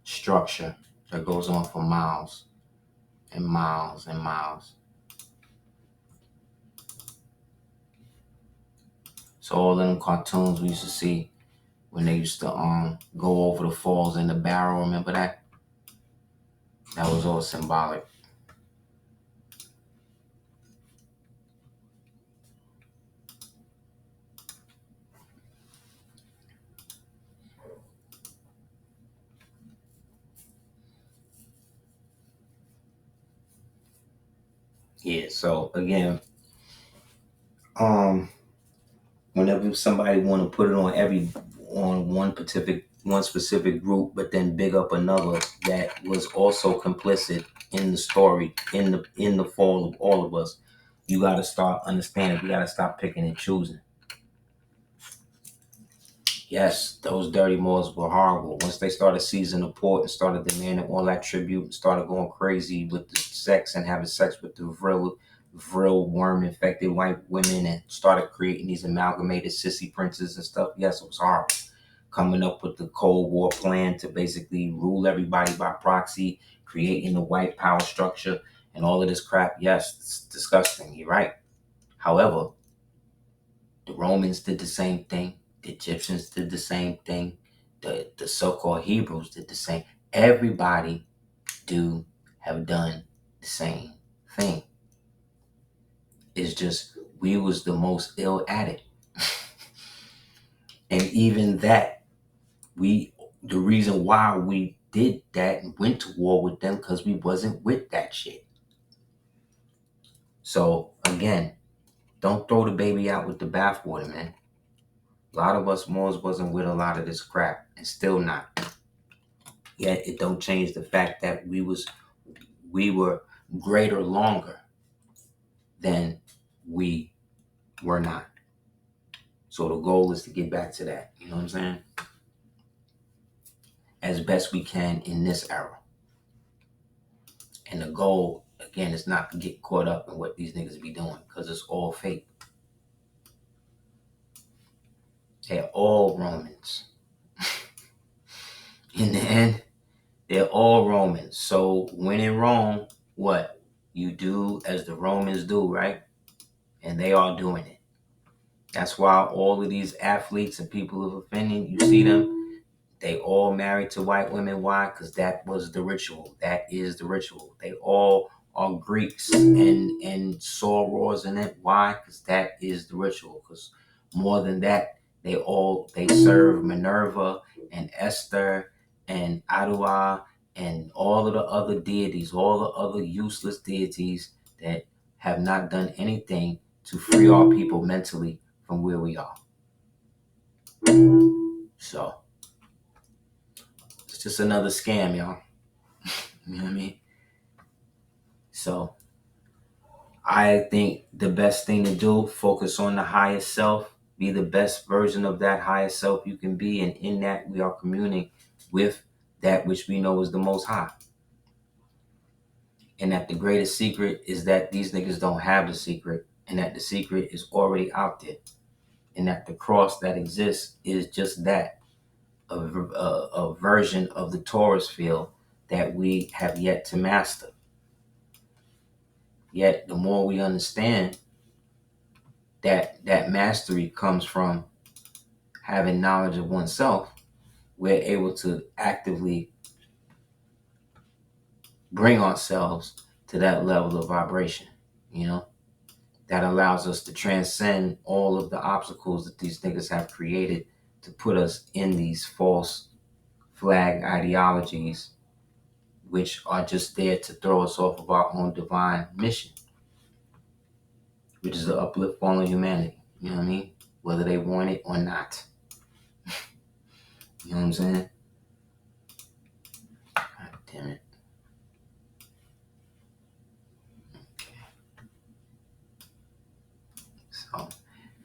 structure that goes on for miles and miles and miles. So all of them cartoons we used to see when they used to go over the falls in the barrel, remember that? That was all symbolic. Yeah, so again, whenever somebody want to put it on one specific group, but then big up another that was also complicit in the story, in the fall of all of us, you got to start understanding. We got to stop picking and choosing. Yes, those dirty Moors were horrible. Once they started seizing the port and started demanding all that tribute and started going crazy with the sex and having sex with the vril worm-infected white women and started creating these amalgamated sissy princes and stuff, yes, it was horrible. Coming up with the Cold War plan to basically rule everybody by proxy, creating the white power structure and all of this crap, yes, it's disgusting, you're right. However, the Romans did the same thing. The Egyptians did the same thing. The so-called Hebrews did the same. Everybody have done the same thing. It's just we was the most ill at it. And even that, the reason why we did that and went to war with them because we wasn't with that shit. So again, don't throw the baby out with the bathwater, man. A lot of us Moors wasn't with a lot of this crap and still not. Yet it don't change the fact that we were greater longer than we were not. So the goal is to get back to that. You know what I'm saying? As best we can in this era. And the goal, again, is not to get caught up in what these niggas be doing because it's all fake. They're all Romans. In the end, they're all Romans. So when in Rome, what? You do as the Romans do, right? And they are doing it. That's why all of these athletes and people of opinion, you see them, they all married to white women. Why? Because that was the ritual. That is the ritual. They all are Greeks and sorors in it. Why? Because that is the ritual. Because more than that, they serve Minerva and Esther and ADOT and all of the other deities, all the other useless deities that have not done anything to free our people mentally from where we are. So it's just another scam, y'all. You know what I mean? So I think the best thing to do, focus on the highest self, be the best version of that highest self you can be, and in that we are communing with that which we know is the most high. And that the greatest secret is that these niggas don't have the secret, and that the secret is already out there. And that the cross that exists is just that, a version of the Taurus field that we have yet to master. Yet the more we understand that mastery comes from having knowledge of oneself, we're able to actively bring ourselves to that level of vibration, you know, that allows us to transcend all of the obstacles that these niggas have created to put us in these false flag ideologies which are just there to throw us off of our own divine mission, which is to uplift fallen humanity. You know what I mean? Whether they want it or not. You know what I'm saying? God damn it. Okay. So,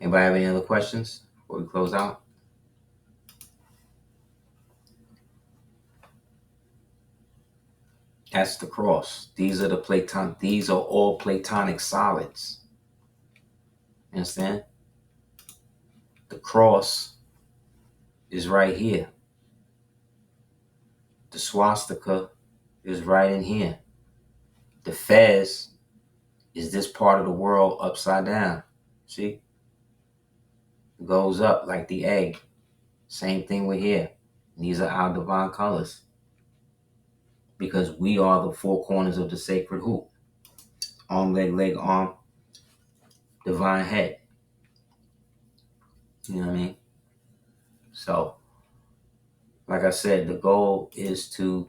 anybody have any other questions before we close out? That's the cross. These are all Platonic solids. You understand? The cross is right here. The swastika is right in here. The fez is this part of the world upside down. See? It goes up like the egg. Same thing with here. These are our divine colors. Because we are the four corners of the sacred hoop. Arm, leg, arm, divine head. You know what I mean? So, like I said, the goal is to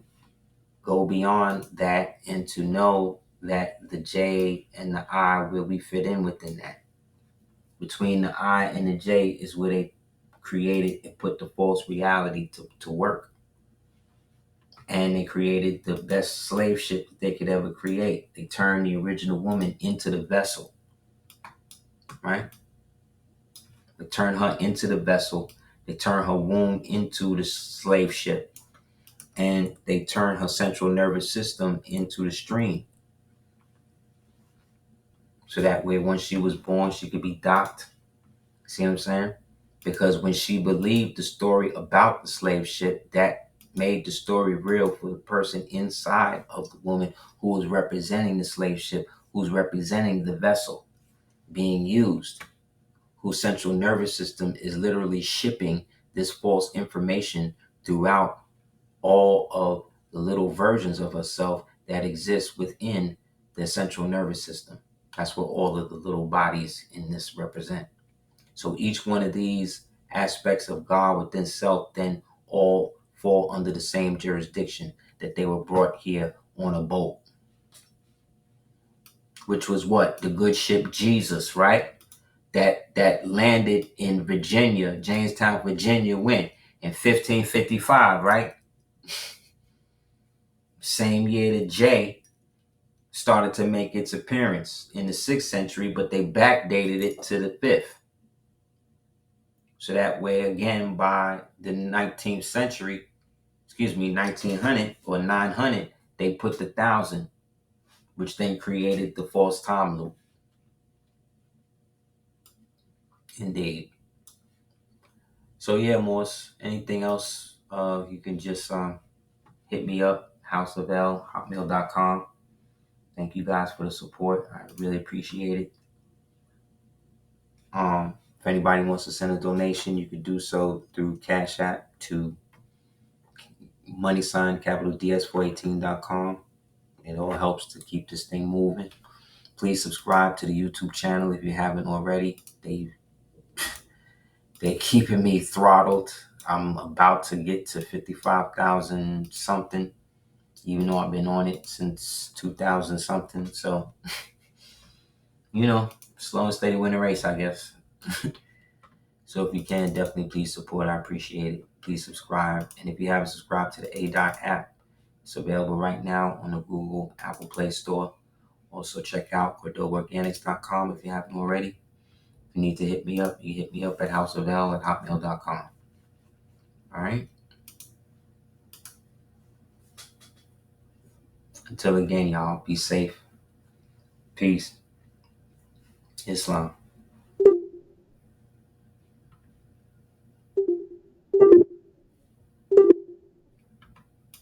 go beyond that and to know that the J and the I, where we fit in within that. Between the I and the J is where they created and put the false reality to work. And they created the best slave ship that they could ever create. They turned the original woman into the vessel. Right? They turn her into the vessel. They turn her womb into the slave ship. And they turn her central nervous system into the stream. So that way, once she was born, she could be docked. See what I'm saying? Because when she believed the story about the slave ship, that made the story real for the person inside of the woman who was representing the slave ship, who's representing the vessel being used, whose central nervous system is literally shipping this false information throughout all of the little versions of herself that exist within the central nervous system. That's what all of the little bodies in this represent. So each one of these aspects of God within self then all fall under the same jurisdiction that they were brought here on a boat. Which was what? The good ship Jesus, right? That landed in Virginia, Jamestown, Virginia, when? In 1555, right? Same year that J started to make its appearance in the 6th century, but they backdated it to the 5th. So that way, again, by the 19th century, 1900 or 900, they put the 1000, which then created the false time loop. Indeed. So yeah, Morse, anything else, you can just hit me up, houseofl@hotmail.com. Thank you guys for the support. I really appreciate it. If anybody wants to send a donation, you can do so through Cash App to $DS418.com. It all helps to keep this thing moving. Please subscribe to the YouTube channel if you haven't already. They're keeping me throttled. I'm about to get to 55,000 something, even though I've been on it since 2000 something. So, slow and steady win the race, I guess. So if you can, definitely please support. I appreciate it. Please subscribe. And if you haven't subscribed to the ADOT app, it's available right now on the Google Apple Play Store. Also check out CordobaOrganics.com if you haven't already. If you need to hit me up, you hit me up at houseofl@hotmail.com. All right? Until again, y'all, be safe. Peace. Islam.